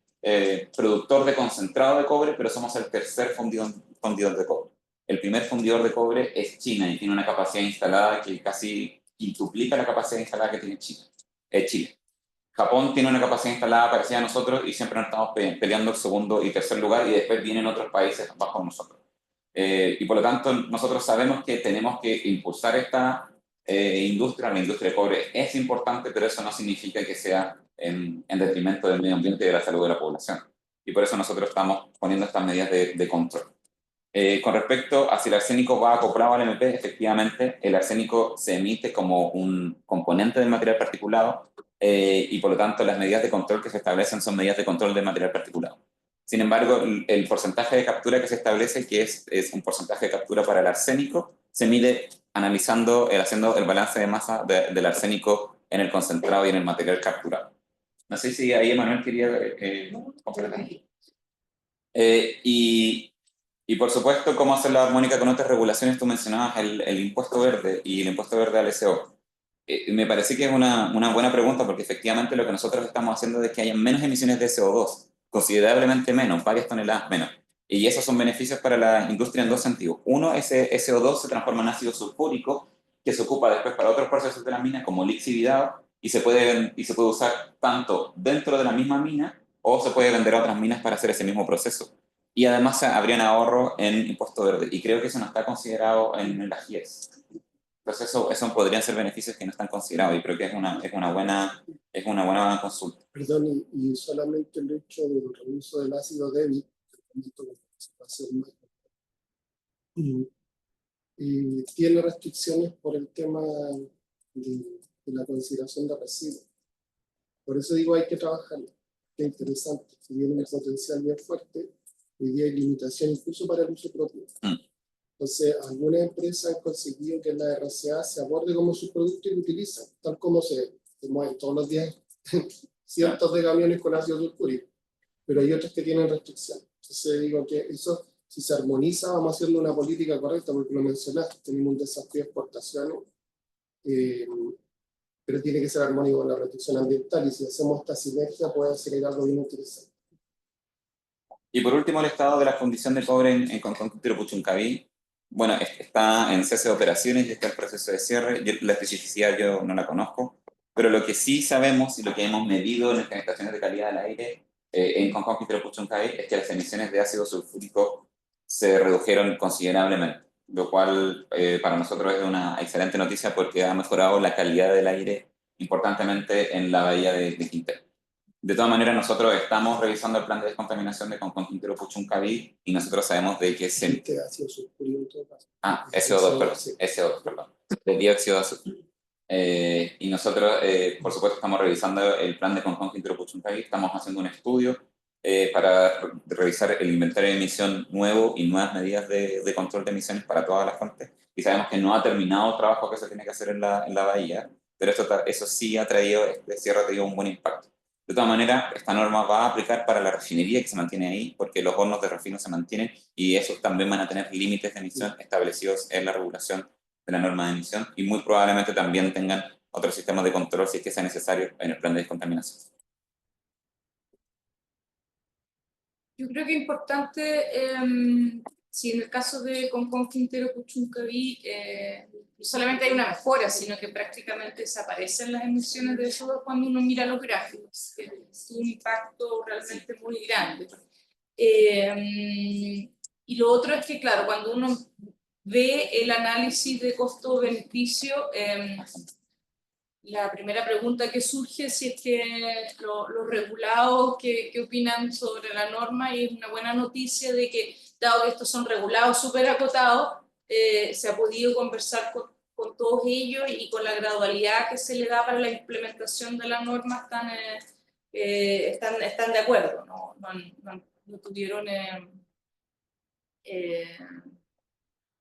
productor de concentrado de cobre, pero somos el tercer fundidor de cobre. El primer fundidor de cobre es China y tiene una capacidad instalada que casi quintuplica la capacidad instalada que tiene Chile. Japón tiene una capacidad instalada parecida a nosotros y siempre nos estamos peleando el segundo y tercer lugar y después vienen otros países bajo nosotros. Y por lo tanto nosotros sabemos que tenemos que impulsar esta industria. La industria de cobre es importante, pero eso no significa que sea en detrimento del medio ambiente y de la salud de la población. Y por eso nosotros estamos poniendo estas medidas de control. Con respecto a si el arsénico va acoplado al MP, efectivamente el arsénico se emite como un componente del material particulado y por lo tanto las medidas de control que se establecen son medidas de control del material particulado. Sin embargo, el porcentaje de captura que se establece, que es un porcentaje de captura para el arsénico, se mide haciendo el balance de masa del arsénico en el concentrado y en el material capturado. No sé si ahí Emanuel quería completar. Y por supuesto, cómo hacer la armónica con otras regulaciones. Tú mencionabas el impuesto verde y el impuesto verde al SO. Me parece que es una buena pregunta porque efectivamente lo que nosotros estamos haciendo es que haya menos emisiones de CO2, considerablemente menos, varias toneladas menos. Y esos son beneficios para la industria en dos sentidos. Uno, ese CO2 se transforma en ácido sulfúrico que se ocupa después para otros procesos de la mina como lixividado y se puede usar tanto dentro de la misma mina o se puede vender a otras minas para hacer ese mismo proceso. Y además habría un ahorro en impuesto verde. Y creo que eso no está considerado en las GIES. Entonces eso podrían ser beneficios que no están considerados y creo que es una buena consulta. Perdón, y solamente el hecho del reuso del ácido débil, y tiene restricciones por el tema de la consideración de residuos. Por eso digo, hay que trabajar. Qué interesante, si tiene un potencial bien fuerte, hoy día hay limitación incluso para el uso propio. Entonces, algunas empresas han conseguido que la RCA se aborde como su producto y lo utilizan, tal como se mueven todos los días cientos de camiones con ácido sulfúrico, pero hay otros que tienen restricciones. Entonces, digo que eso, si se armoniza, vamos haciendo una política correcta, porque lo mencionaste, tenemos un desafío de exportaciones, pero tiene que ser armónico con la protección ambiental, y si hacemos esta sinergia puede ser algo bien interesante. Y por último, el estado de la fundición de cobre en Concón Quintero Puchuncaví. Bueno, está en cese de operaciones y está el proceso de cierre. La especificidad yo no la conozco, pero lo que sí sabemos y lo que hemos medido en las estaciones de calidad del aire en Concón Quintero Puchuncaví es que las emisiones de ácido sulfúrico se redujeron considerablemente, lo cual para nosotros es una excelente noticia porque ha mejorado la calidad del aire importantemente en la bahía de Quintero. De todas maneras, nosotros estamos revisando el plan de descontaminación de Concón Quintero Puchuncaví y nosotros sabemos de que ácido sulfúrico en todo caso. SO2, perdón. El dióxido de azufre. Y nosotros, por supuesto, estamos revisando el plan de Concón Quintero Puchuncaví, estamos haciendo un estudio para revisar el inventario de emisión nuevo y nuevas medidas de control de emisiones para todas las fuentes. Y sabemos que no ha terminado el trabajo que se tiene que hacer en la bahía, pero eso sí ha traído, este cierre ha traído un buen impacto. De todas maneras, esta norma va a aplicar para la refinería que se mantiene ahí, porque los hornos de refino se mantienen y esos también van a tener límites de emisión establecidos en la regulación de la norma de emisión y muy probablemente también tengan otros sistemas de control si es que sea necesario en el plan de descontaminación. Yo creo que es importante, si en el caso de Concón, Quintero, Puchuncaví, no solamente hay una mejora, sino que prácticamente desaparecen las emisiones de CO2 cuando uno mira los gráficos, que es un impacto realmente muy grande. Y lo otro es que, claro, cuando uno ve el análisis de costo-beneficio, la primera pregunta que surge es si es que los regulados qué opinan sobre la norma, y es una buena noticia de que, dado que estos son regulados súper acotados, se ha podido conversar con todos ellos, y con la gradualidad que se le da para la implementación de la norma están de acuerdo, no tuvieron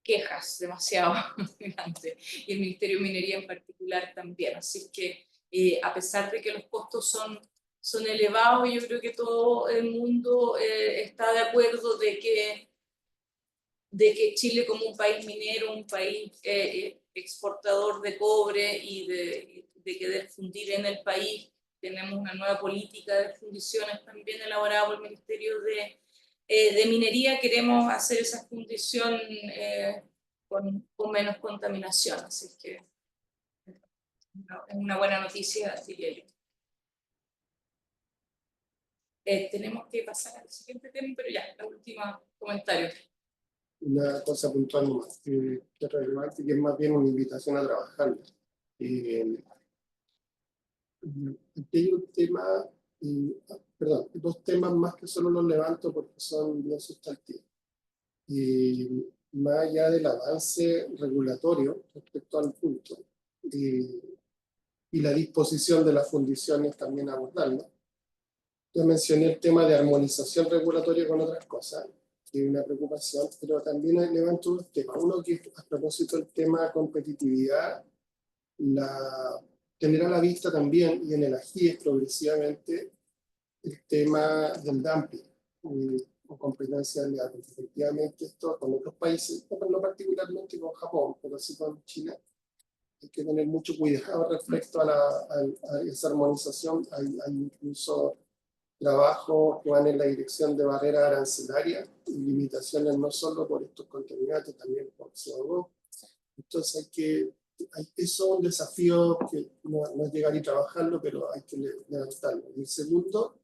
quejas demasiado grandes, y el Ministerio de Minería en particular también. Así que a pesar de que los costos son elevados, yo creo que todo el mundo está de acuerdo de que Chile, como un país minero, un país exportador de cobre y de querer fundir en el país, tenemos una nueva política de fundiciones también elaborada por el Ministerio de Minería. Queremos hacer esa fundición con menos contaminación, así que es una buena noticia, diría yo. Tenemos que pasar al siguiente tema, pero ya, el último comentario. Una cosa puntual nomás, que es relevante, que es más bien una invitación a trabajar. Aquí hay un tema, perdón, dos temas más que solo los levanto porque son bien sustantivos. Más allá del avance regulatorio respecto al punto, y la disposición de las fundiciones también a abordarlo. Yo mencioné el tema de armonización regulatoria con otras cosas, que es una preocupación, pero también levanto dos temas. Uno, que a propósito del tema de competitividad, tener a la vista también, y en el AGIES progresivamente, el tema del dumping o competencia leal. Efectivamente, esto con otros países, no particularmente con Japón, pero sí con China, hay que tener mucho cuidado respecto a esa armonización. Hay incluso trabajos que van en la dirección de barreras arancelarias y limitaciones no solo por estos contaminantes, también por CO2. Entonces eso es un desafío que no es llegar y trabajarlo, pero hay que levantarlo. Y el segundo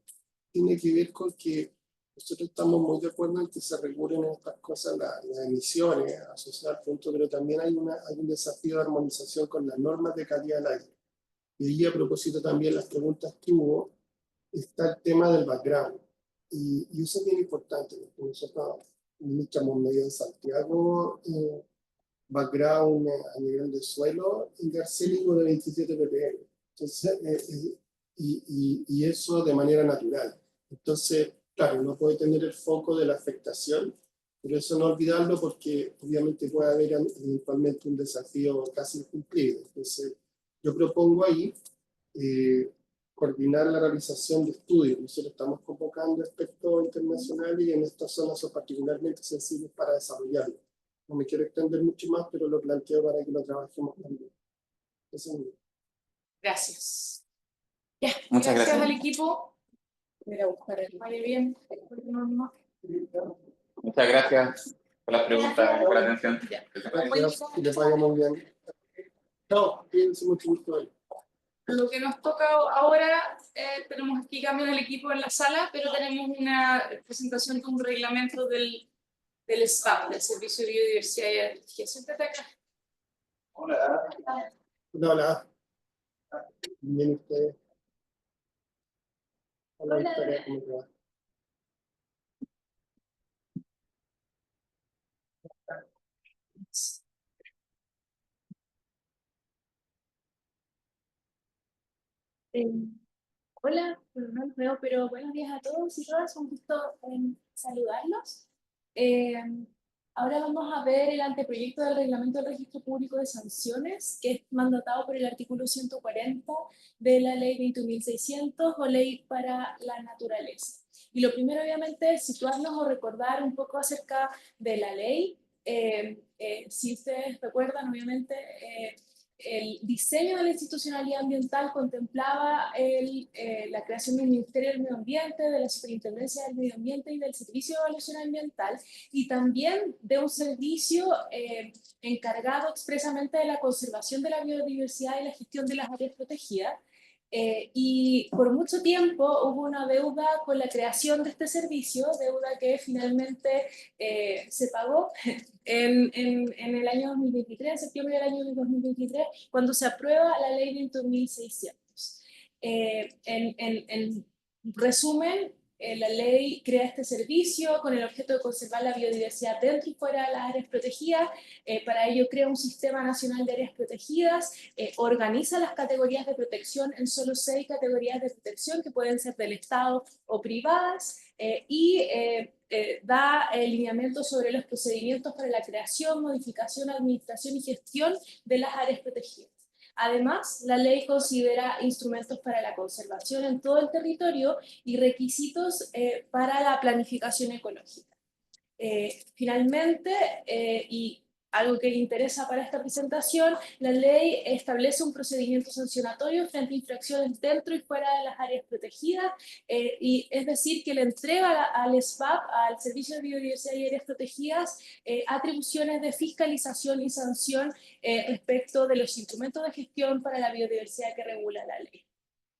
tiene que ver con que nosotros estamos muy de acuerdo en que se regulen estas cosas, las emisiones asociadas al punto, pero también hay un desafío de armonización con las normas de calidad del aire. Y ahí, a propósito también las preguntas que hubo, está el tema del background. Y eso es bien importante, porque nosotros administramos medio en Santiago, background a nivel de suelo, de arsénico de 27 ppm. Entonces, y eso de manera natural. Entonces, claro, no puede tener el foco de la afectación, pero eso no olvidarlo, porque obviamente puede haber eventualmente un desafío casi incumplido. Entonces, yo propongo ahí coordinar la realización de estudios. Nosotros estamos convocando expertos internacionales, y en estas zonas son particularmente sensibles para desarrollarlo. No me quiero extender mucho más, pero lo planteo para que lo trabajemos también. Eso es mío. Gracias. Ya, Muchas gracias gracias. al equipo. Voy a buscar el vaya bien. Muchas gracias por las preguntas y por la atención. Gracias, que les vaya muy bien. Chao, cuídense mucho, gusto ahí. Lo que nos toca ahora, tenemos aquí cambios del equipo en la sala, pero tenemos una presentación de un reglamento del SBAP, del Servicio de Biodiversidad y Ecología. Siéntate acá. Hola. Hola. Bien, ustedes. Hola, Victoria, ¿cómo te va? Hola, bueno, no los veo, pero buenos días a todos y todas, un gusto saludarlos. Eh, Ahora vamos a ver el anteproyecto del Reglamento del Registro Público de Sanciones, que es mandatado por el artículo 140 de la Ley 21.600 o Ley para la Naturaleza. Y lo primero, obviamente, es situarnos o recordar un poco acerca de la ley. Si ustedes recuerdan, obviamente, el diseño de la institucionalidad ambiental contemplaba la creación de un Ministerio del Medio Ambiente, de la Superintendencia del Medio Ambiente y del Servicio de Evaluación Ambiental, y también de un servicio encargado expresamente de la conservación de la biodiversidad y la gestión de las áreas protegidas. Y por mucho tiempo hubo una deuda con la creación de este servicio, deuda que finalmente se pagó en el año 2023, en septiembre del año 2023, cuando se aprueba la ley 21.600. En resumen, la ley crea este servicio con el objeto de conservar la biodiversidad dentro y fuera de las áreas protegidas. Para ello crea un sistema nacional de áreas protegidas, organiza las categorías de protección en solo 6 categorías de protección que pueden ser del Estado o privadas, y da lineamientos sobre los procedimientos para la creación, modificación, administración y gestión de las áreas protegidas. Además, la ley considera instrumentos para la conservación en todo el territorio y requisitos para la planificación ecológica. Finalmente, y algo que le interesa para esta presentación, la ley establece un procedimiento sancionatorio frente a infracciones dentro y fuera de las áreas protegidas, y es decir, que le entrega al SBAP, al Servicio de Biodiversidad y Áreas Protegidas, atribuciones de fiscalización y sanción respecto de los instrumentos de gestión para la biodiversidad que regula la ley.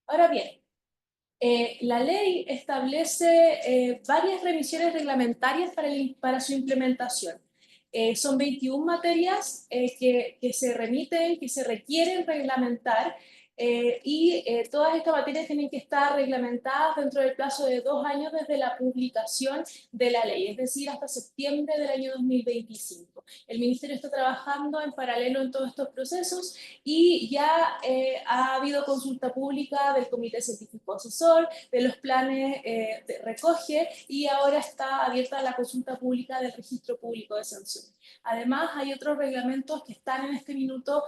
Ahora bien, la ley establece varias revisiones reglamentarias para su implementación. Son 21 materias que se remiten, que se requieren reglamentar, y todas estas materias tienen que estar reglamentadas dentro del plazo de 2 años desde la publicación de la ley, es decir, hasta septiembre del año 2025. El Ministerio está trabajando en paralelo en todos estos procesos y ya ha habido consulta pública del Comité Científico Asesor, de los planes de recoge, y ahora está abierta la consulta pública del Registro Público de Sanciones. Además, hay otros reglamentos que están en este minuto,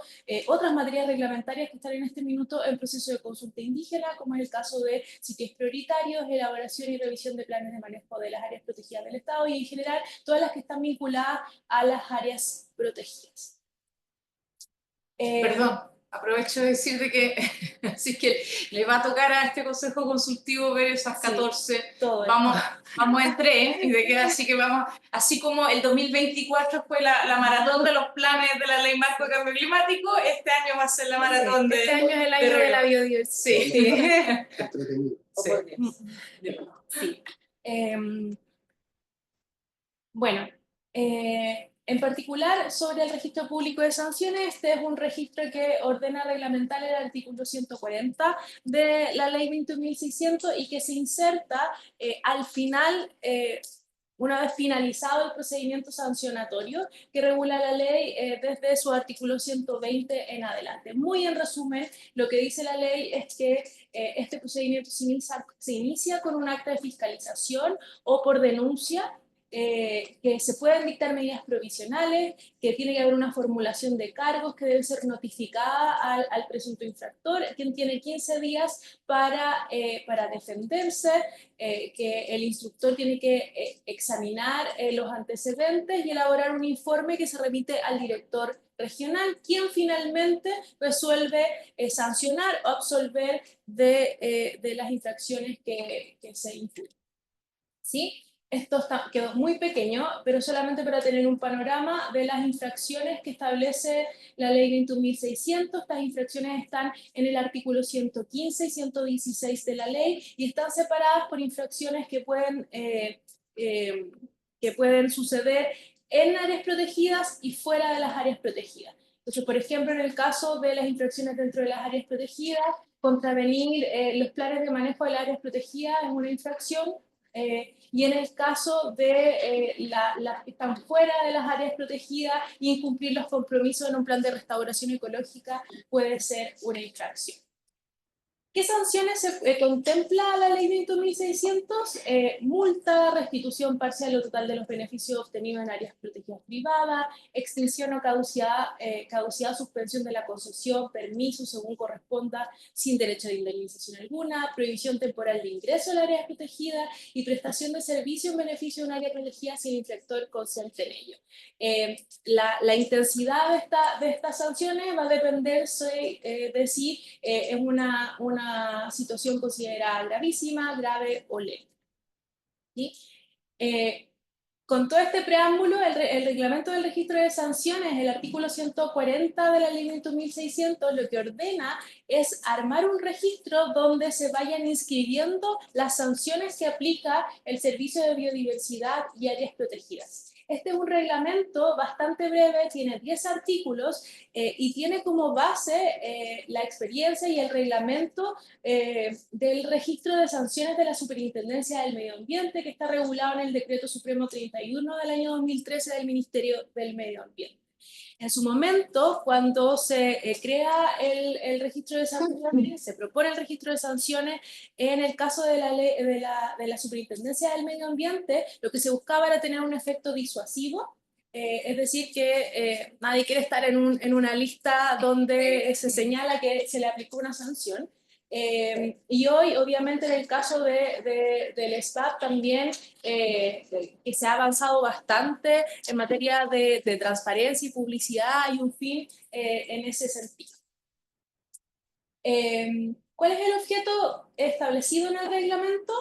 otras materias reglamentarias que están en este minuto en proceso de consulta indígena, como es el caso de sitios prioritarios, elaboración y revisión de planes de manejo de las áreas protegidas del Estado y en general todas las que están vinculadas a las áreas protegidas. Perdón, aprovecho de decir de que así es que le va a tocar a este Consejo Consultivo ver esas 14, todo vamos en 3, y de que así que vamos, así como el 2024 fue la maratón de los planes de la Ley Marco de Cambio Climático, este año va a ser la maratón de... Este año es el año de la biodiversidad. Sí. Entretenido. Sí. Bueno, en particular sobre el registro público de sanciones, este es un registro que ordena reglamentar el artículo 140 de la ley 21.600 y que se inserta al final, una vez finalizado el procedimiento sancionatorio que regula la ley desde su artículo 120 en adelante. Muy en resumen, lo que dice la ley es que este procedimiento se inicia con un acta de fiscalización o por denuncia, que se pueden dictar medidas provisionales, que tiene que haber una formulación de cargos que debe ser notificada al presunto infractor, quien tiene 15 días para defenderse, que el instructor tiene que examinar los antecedentes y elaborar un informe que se remite al director regional, quien finalmente resuelve sancionar o absolver de las infracciones que se incluyen. ¿Sí? Esto quedó muy pequeño, pero solamente para tener un panorama de las infracciones que establece la ley 21.600. Estas infracciones están en el artículo 115 y 116 de la ley y están separadas por infracciones que pueden suceder en áreas protegidas y fuera de las áreas protegidas. Entonces, por ejemplo, en el caso de las infracciones dentro de las áreas protegidas, contravenir los planes de manejo de las áreas protegidas es una infracción. Y en el caso de las que están fuera de las áreas protegidas y incumplir los compromisos en un plan de restauración ecológica puede ser una infracción. ¿Qué sanciones contempla la ley 20.600? Multa, restitución parcial o total de los beneficios obtenidos en áreas protegidas privadas, extinción o caducidad, suspensión de la concesión, permiso según corresponda, sin derecho de indemnización alguna, prohibición temporal de ingreso al área protegida y prestación de servicio en beneficio de un área protegida si el infractor consente en ello. La intensidad de estas sanciones va a depender de si es una situación considerada gravísima, grave o leve. ¿Sí? Con todo este preámbulo, el reglamento del registro de sanciones, el artículo 140 de la ley 21.600, lo que ordena es armar un registro donde se vayan inscribiendo las sanciones que aplica el Servicio de Biodiversidad y Áreas Protegidas. Este es un reglamento bastante breve, tiene 10 artículos y tiene como base la experiencia y el reglamento del registro de sanciones de la Superintendencia del Medio Ambiente, que está regulado en el Decreto Supremo 31 del año 2013 del Ministerio del Medio Ambiente. En su momento, cuando se crea el registro de sanciones, se propone el registro de sanciones en el caso de la Superintendencia del Medio Ambiente, lo que se buscaba era tener un efecto disuasivo, es decir, que nadie quiere estar en una lista donde se señala que se le aplicó una sanción. Y hoy, obviamente, en el caso del SPAP también, que se ha avanzado bastante en materia de transparencia y publicidad, hay un fin en ese sentido. ¿Cuál es el objeto establecido en el reglamento?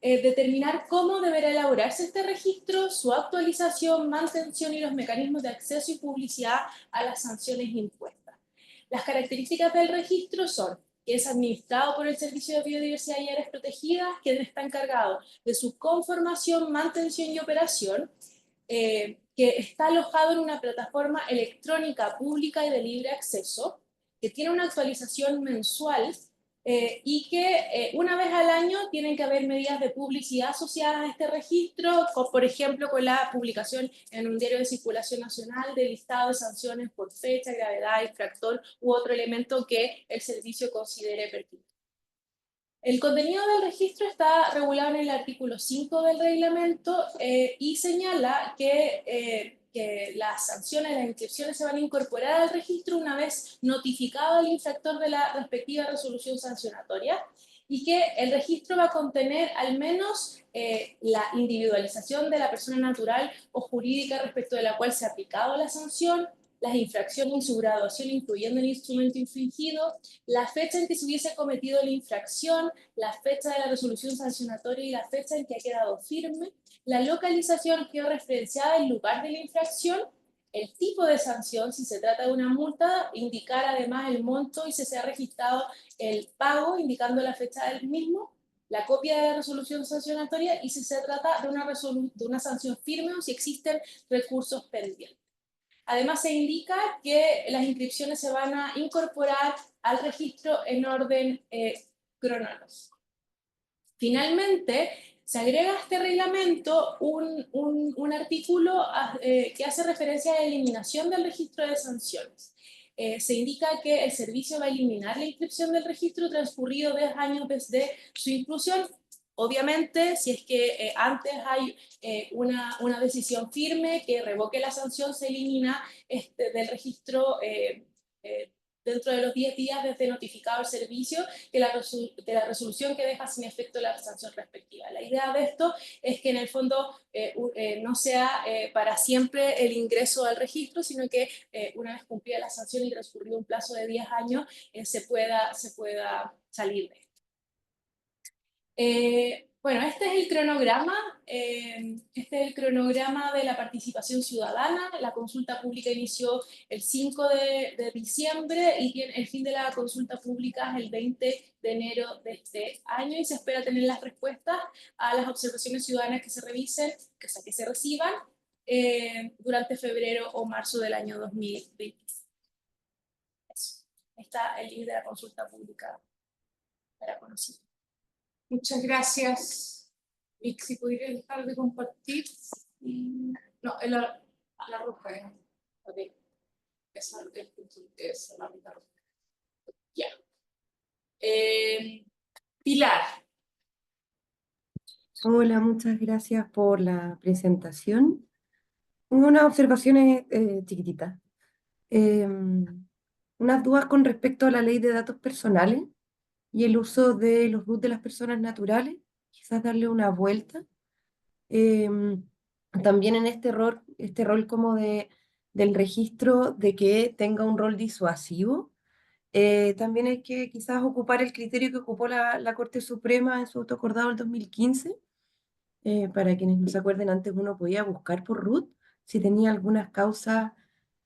Determinar cómo deberá elaborarse este registro, su actualización, mantención y los mecanismos de acceso y publicidad a las sanciones impuestas. Las características del registro son que es administrado por el Servicio de Biodiversidad y Áreas Protegidas, quien está encargado de su conformación, mantención y operación, que está alojado en una plataforma electrónica pública y de libre acceso, que tiene una actualización mensual y que una vez al año tienen que haber medidas de publicidad asociadas a este registro, por ejemplo, con la publicación en un diario de circulación nacional del listado de sanciones por fecha, gravedad, infractor u otro elemento que el servicio considere pertinente. El contenido del registro está regulado en el artículo 5 del reglamento y señala que las sanciones, las inscripciones se van a incorporar al registro una vez notificado el infractor de la respectiva resolución sancionatoria y que el registro va a contener al menos la individualización de la persona natural o jurídica respecto de la cual se ha aplicado la sanción, las infracciones y su graduación incluyendo el instrumento infringido, la fecha en que se hubiese cometido la infracción, la fecha de la resolución sancionatoria y la fecha en que ha quedado firme, la localización georreferenciada del lugar de la infracción, el tipo de sanción, si se trata de una multa, indicar además el monto y si se ha registrado el pago, indicando la fecha del mismo, la copia de la resolución sancionatoria y si se trata de una sanción firme o si existen recursos pendientes. Además, se indica que las inscripciones se van a incorporar al registro en orden cronológico. Finalmente, se agrega a este reglamento un artículo que hace referencia a la eliminación del registro de sanciones. Se indica que el servicio va a eliminar la inscripción del registro transcurrido 10 años desde su inclusión. Obviamente, si es que antes hay una decisión firme que revoque la sanción, se elimina del registro dentro de los 10 días desde notificado el servicio de la resolución que deja sin efecto la sanción respectiva. La idea de esto es que en el fondo no sea para siempre el ingreso al registro, sino que una vez cumplida la sanción y transcurrido un plazo de 10 años se pueda salir de esto. Bueno, este es el cronograma. Este es el cronograma de la participación ciudadana. La consulta pública inició el 5 de diciembre y el fin de la consulta pública es el 20 de enero de este año y se espera tener las respuestas a las observaciones ciudadanas que se revisen, que se reciban durante febrero o marzo del año 2020. Eso. Está el link de la consulta pública para conocimiento. Muchas gracias. Y si pudiera dejar de compartir. No, la roja. Okay. Esa es la roja. Ya. Pilar. Hola, muchas gracias por la presentación. Unas observaciones chiquititas. Unas dudas con respecto a la ley de datos personales y el uso de los RUT de las personas naturales. Quizás darle una vuelta. También en este rol como del registro de que tenga un rol disuasivo. También hay que quizás ocupar el criterio que ocupó la Corte Suprema en su autoacordado del 2015. Para quienes no se acuerden, antes uno podía buscar por RUT si tenía algunas causas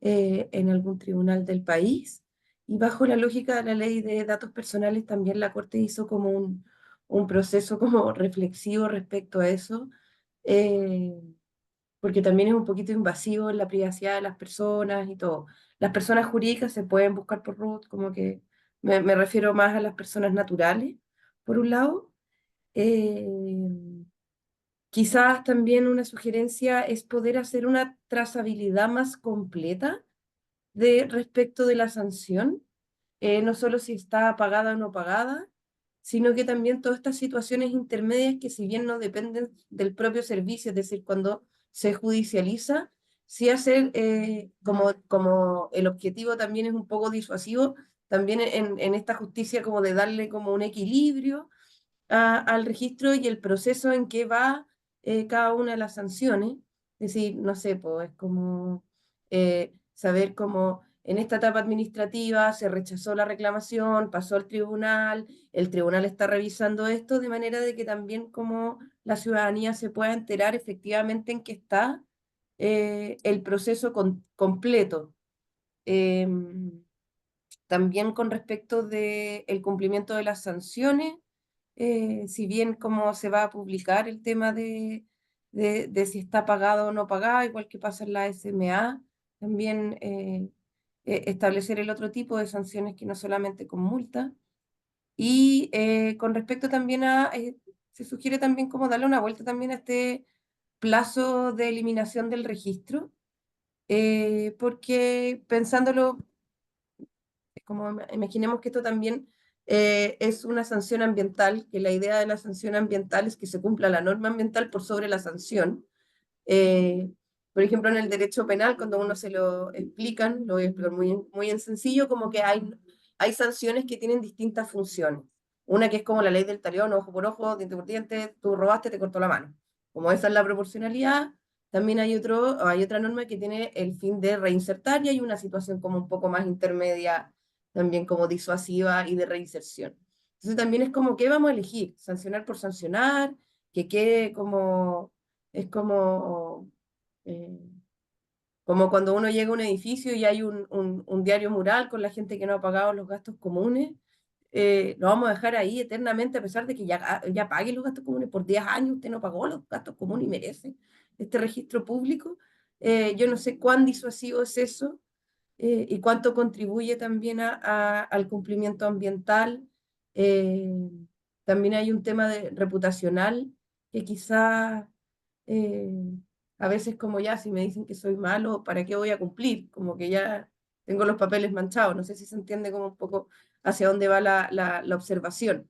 en algún tribunal del país. Y bajo la lógica de la ley de datos personales, también la Corte hizo como un proceso como reflexivo respecto a eso, eh, porque también es un poquito invasivo en la privacidad de las personas y todo. Las personas jurídicas se pueden buscar por RUT, como que me refiero más a las personas naturales, por un lado. Quizás también una sugerencia es poder hacer una trazabilidad más completa respecto de la sanción, no solo si está pagada o no pagada, sino que también todas estas situaciones intermedias que si bien no dependen del propio servicio, es decir, cuando se judicializa, sí hacer, como el objetivo también es un poco disuasivo, también en esta justicia como de darle como un equilibrio al registro y el proceso en que va cada una de las sanciones. Es decir, no sé, pues es como saber cómo en esta etapa administrativa se rechazó la reclamación, pasó al tribunal, el tribunal está revisando esto de manera de que también como la ciudadanía se pueda enterar efectivamente en qué está el proceso completo. También con respecto del cumplimiento de las sanciones, si bien como se va a publicar el tema de si está pagado o no pagado, igual que pasa en la SMA, también establecer el otro tipo de sanciones que no solamente con multa. Y con respecto también se sugiere también como darle una vuelta también a este plazo de eliminación del registro, porque pensándolo es como, imaginemos que esto también es una sanción ambiental, que la idea de la sanción ambiental es que se cumpla la norma ambiental por sobre la sanción. Eh, por ejemplo, en el derecho penal, cuando uno se lo explican, lo voy a explicar muy en sencillo, como que hay sanciones que tienen distintas funciones. Una que es como la ley del talión, ojo por ojo, diente por diente, tú robaste, te cortó la mano. Como esa es la proporcionalidad, también hay otra norma que tiene el fin de reinsertar y hay una situación como un poco más intermedia, también como disuasiva y de reinserción. Entonces también es como, ¿qué vamos a elegir? ¿Sancionar por sancionar? Que quede como es eh, como cuando uno llega a un edificio y hay un diario mural con la gente que no ha pagado los gastos comunes. Lo vamos a dejar ahí eternamente a pesar de que ya pague los gastos comunes por 10 años, usted no pagó los gastos comunes y merece este registro público. Yo no sé cuán disuasivo es eso y cuánto contribuye también al cumplimiento ambiental. Eh, También hay un tema reputacional que quizás eh, a veces como ya, si me dicen que soy malo, ¿para qué voy a cumplir? Como que ya tengo los papeles manchados. No sé si se entiende como un poco hacia dónde va la observación.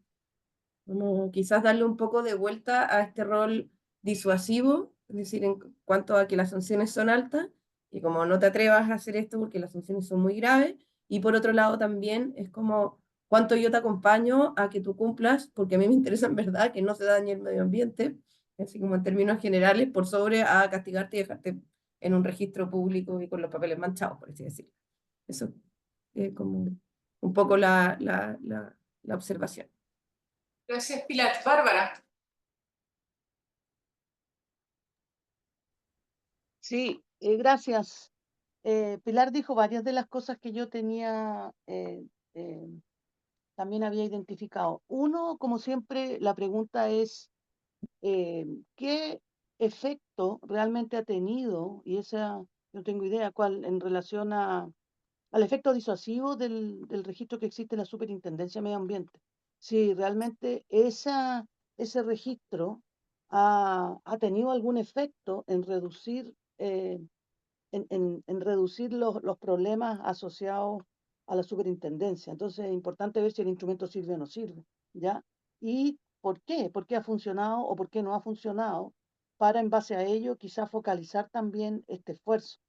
Como quizás darle un poco de vuelta a este rol disuasivo, es decir, en cuanto a que las sanciones son altas, y como no te atrevas a hacer esto porque las sanciones son muy graves, y por otro lado también es como cuánto yo te acompaño a que tú cumplas, porque a mí me interesa en verdad que no se dañe el medio ambiente, así como en términos generales, por sobre a castigarte y dejarte en un registro público y con los papeles manchados, por así decirlo. Eso es como un poco la observación. Gracias, Pilar. Bárbara. Sí, gracias. Pilar dijo varias de las cosas que yo tenía, también había identificado. Uno, como siempre, la pregunta es, ¿qué efecto realmente ha tenido? Y esa, no tengo idea cuál, en relación al efecto disuasivo del registro que existe en la Superintendencia de Medio Ambiente. Si realmente ese registro ha tenido algún efecto en reducir, en reducir los problemas asociados a la superintendencia. Entonces es importante ver si el instrumento sirve o no sirve, ¿ya? Y por qué ha funcionado o por qué no ha funcionado, para en base a ello quizás focalizar también este esfuerzo.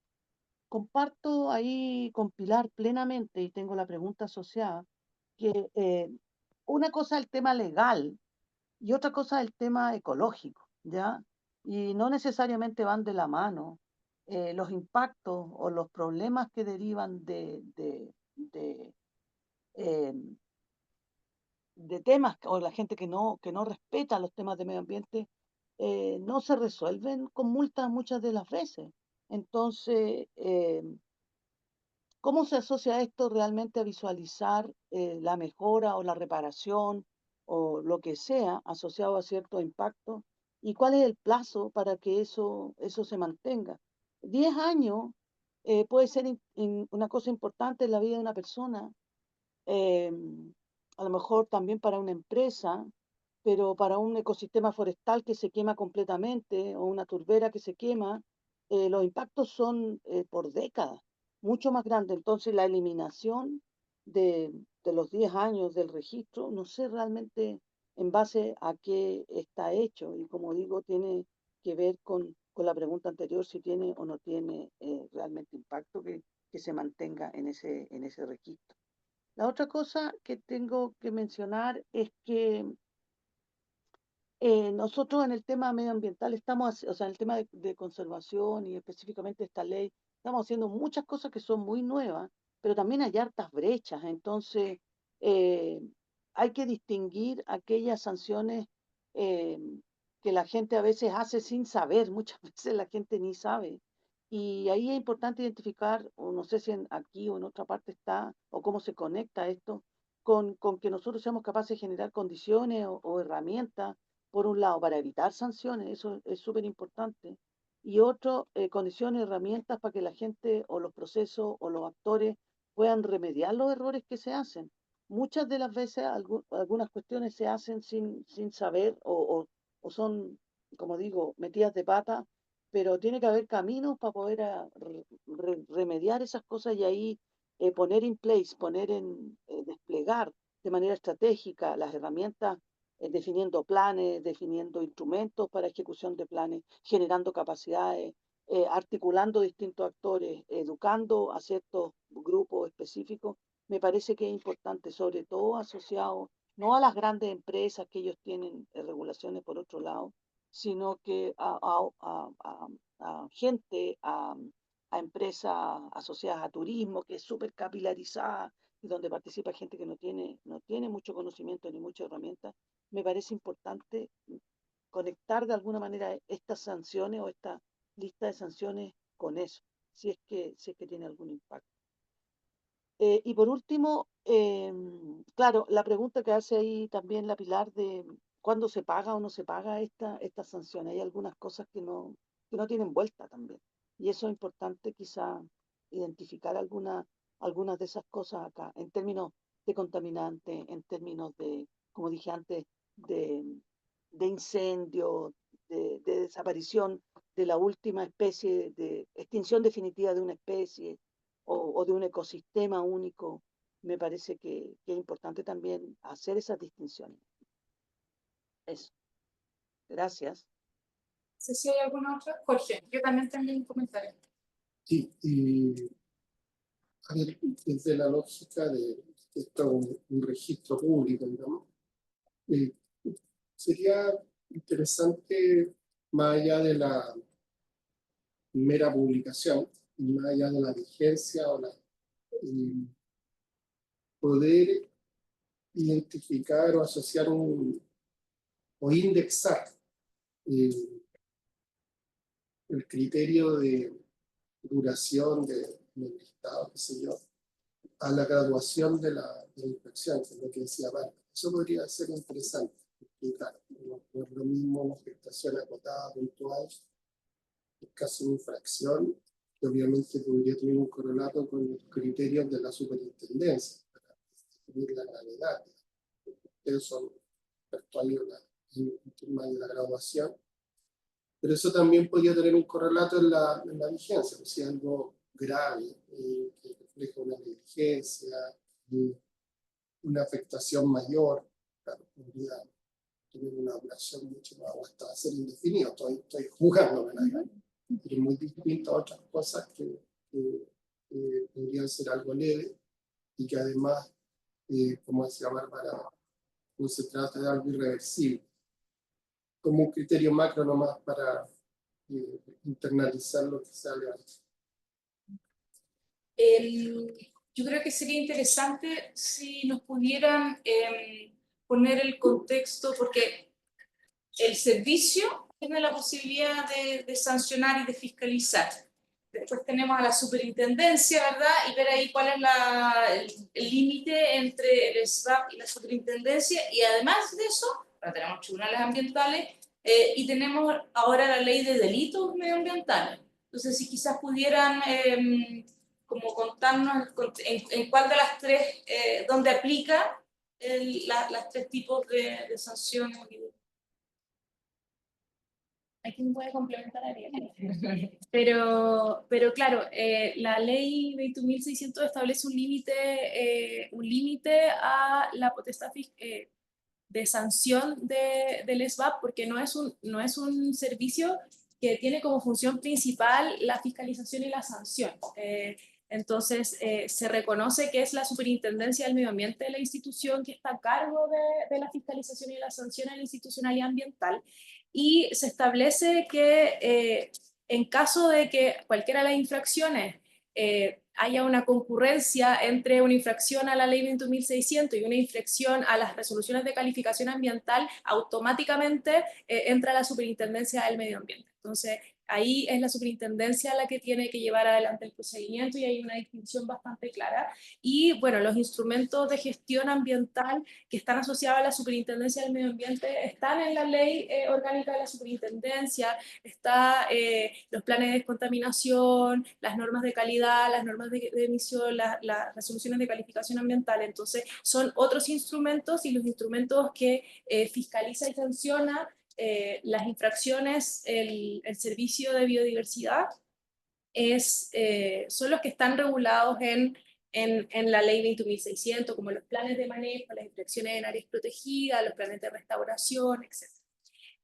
Comparto ahí con Pilar plenamente, y tengo la pregunta asociada, que una cosa es el tema legal y otra cosa es el tema ecológico, ¿ya? Y no necesariamente van de la mano. Los impactos o los problemas que derivan de, eh, de temas o la gente que no respeta los temas de medio ambiente no se resuelven con multas muchas de las veces. Entonces, ¿cómo se asocia esto realmente a visualizar la mejora o la reparación o lo que sea asociado a cierto impacto? ¿Y cuál es el plazo para que eso se mantenga? 10 años puede ser una cosa importante en la vida de una persona, eh, a lo mejor también para una empresa, pero para un ecosistema forestal que se quema completamente o una turbera que se quema, los impactos son por décadas, mucho más grandes. Entonces, la eliminación de los 10 años del registro, no sé realmente en base a qué está hecho. Y como digo, tiene que ver con la pregunta anterior, si tiene o no tiene realmente impacto que se mantenga en ese registro. La otra cosa que tengo que mencionar es que nosotros en el tema medioambiental estamos, o sea, en el tema de conservación y específicamente esta ley, estamos haciendo muchas cosas que son muy nuevas, pero también hay hartas brechas. Entonces, eh, hay que distinguir aquellas sanciones eh, que la gente a veces hace sin saber, muchas veces la gente ni sabe. Y ahí es importante identificar, o no sé si aquí o en otra parte está, o cómo se conecta esto, con que nosotros seamos capaces de generar condiciones o herramientas por un lado, para evitar sanciones, eso es súper importante, y otro, condiciones, herramientas para que la gente o los procesos o los actores puedan remediar los errores que se hacen. Muchas de las veces algunas cuestiones se hacen sin saber o son, como digo, metidas de pata, pero tiene que haber caminos para poder remediar esas cosas y ahí poner en place, desplegar de manera estratégica las herramientas definiendo planes, definiendo instrumentos para ejecución de planes, generando capacidades, articulando distintos actores, educando a ciertos grupos específicos, me parece que es importante, sobre todo asociado no a las grandes empresas que ellos tienen regulaciones por otro lado, sino que a gente, a empresas asociadas a turismo, que es súper capilarizada y donde participa gente que no tiene mucho conocimiento ni mucha herramienta. Me parece importante conectar de alguna manera estas sanciones o esta lista de sanciones con eso, si es que tiene algún impacto. Y por último, claro, la pregunta que hace ahí también la Pilar de cuándo se paga o no se paga esta sanción. Hay algunas cosas que no tienen vuelta también. Y eso es importante quizá identificar algunas de esas cosas acá, en términos de contaminante, en términos de, como dije antes, de, de incendio, de desaparición de la última especie, de extinción definitiva de una especie o de un ecosistema único, me parece que es importante también hacer esas distinciones. Eso. Gracias. No sé si hay alguna otra. Jorge, yo también tengo un comentario. Sí, a ver, desde la lógica de esto un registro público, digamos, sería interesante, más allá de la mera publicación, y más allá de la vigencia poder identificar o asociar o indexar el criterio de duración del listado, qué sé yo, a la graduación de la inspección, que es lo que decía Marta. Eso podría ser interesante, porque claro, no es lo mismo una afectación acotada, puntual, en caso de infracción, que obviamente podría tener un correlato con los criterios de la superintendencia, para definir la gravedad. Ustedes son expertos en el tema de la graduación, pero eso también podría tener un correlato en la vigencia, si es algo grave, que refleja una negligencia, una afectación mayor, claro, podría tener una duración mucho más, o hasta ser indefinido. Estoy jugando, ¿verdad? Pero muy distinto a otras cosas que podrían ser algo leve y que además, como decía Bárbara, no se trata de algo irreversible. Como un criterio macro nomás para internalizar lo que sale antes. Yo creo que sería interesante si nos pudieran poner el contexto, porque el servicio tiene la posibilidad de sancionar y de fiscalizar. Después tenemos a la superintendencia, ¿verdad? Y ver ahí cuál es el límite entre el SBAP y la superintendencia. Y además de eso, tenemos tribunales ambientales y tenemos ahora la ley de delitos medioambientales. Entonces, si quizás pudieran como contarnos en cuál de las tres, dónde aplica las tres tipos de sanciones. Aquí me puede complementar Ariel. Pero claro, la ley 21.600 establece un límite a la potestad de sanción del SBAP, porque no es un servicio que tiene como función principal la fiscalización y la sanción. Entonces, se reconoce que es la Superintendencia del Medio Ambiente de la institución que está a cargo de la fiscalización y la sanción a la institucionalidad ambiental, y se establece que en caso de que cualquiera de las infracciones haya una concurrencia entre una infracción a la ley 21.600 y una infracción a las resoluciones de calificación ambiental, automáticamente entra la Superintendencia del Medio Ambiente. Entonces, ahí es la superintendencia la que tiene que llevar adelante el procedimiento y hay una distinción bastante clara. Y bueno, los instrumentos de gestión ambiental que están asociados a la superintendencia del medio ambiente están en la ley orgánica de la superintendencia, está los planes de descontaminación, las normas de calidad, las normas de emisión, las resoluciones de calificación ambiental. Entonces, son otros instrumentos y los instrumentos que fiscaliza y sanciona las infracciones, el servicio de biodiversidad, son los que están regulados en la ley 21.600, como los planes de manejo, las inspecciones en áreas protegidas, los planes de restauración, etc.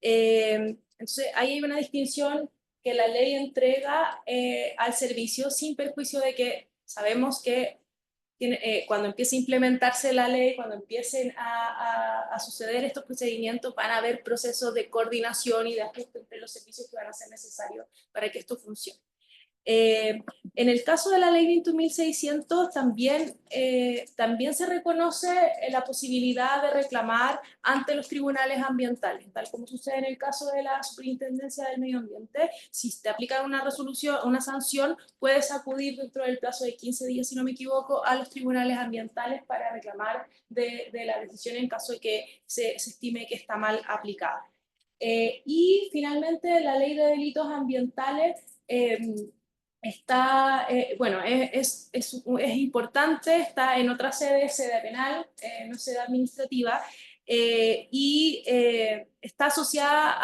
Entonces, ahí hay una distinción que la ley entrega al servicio sin perjuicio de que sabemos que cuando empiece a implementarse la ley, cuando empiecen a suceder estos procedimientos, van a haber procesos de coordinación y de ajuste entre los servicios que van a ser necesarios para que esto funcione. En el caso de la ley 21.600 también se reconoce la posibilidad de reclamar ante los tribunales ambientales, tal como sucede en el caso de la Superintendencia del Medio Ambiente. Si te aplican una resolución, una sanción, puedes acudir dentro del plazo de 15 días, si no me equivoco, a los tribunales ambientales para reclamar de la decisión en caso de que se estime que está mal aplicada. Y finalmente la ley de delitos ambientales está, bueno, es importante, está en otra sede penal, no sede administrativa, y está asociada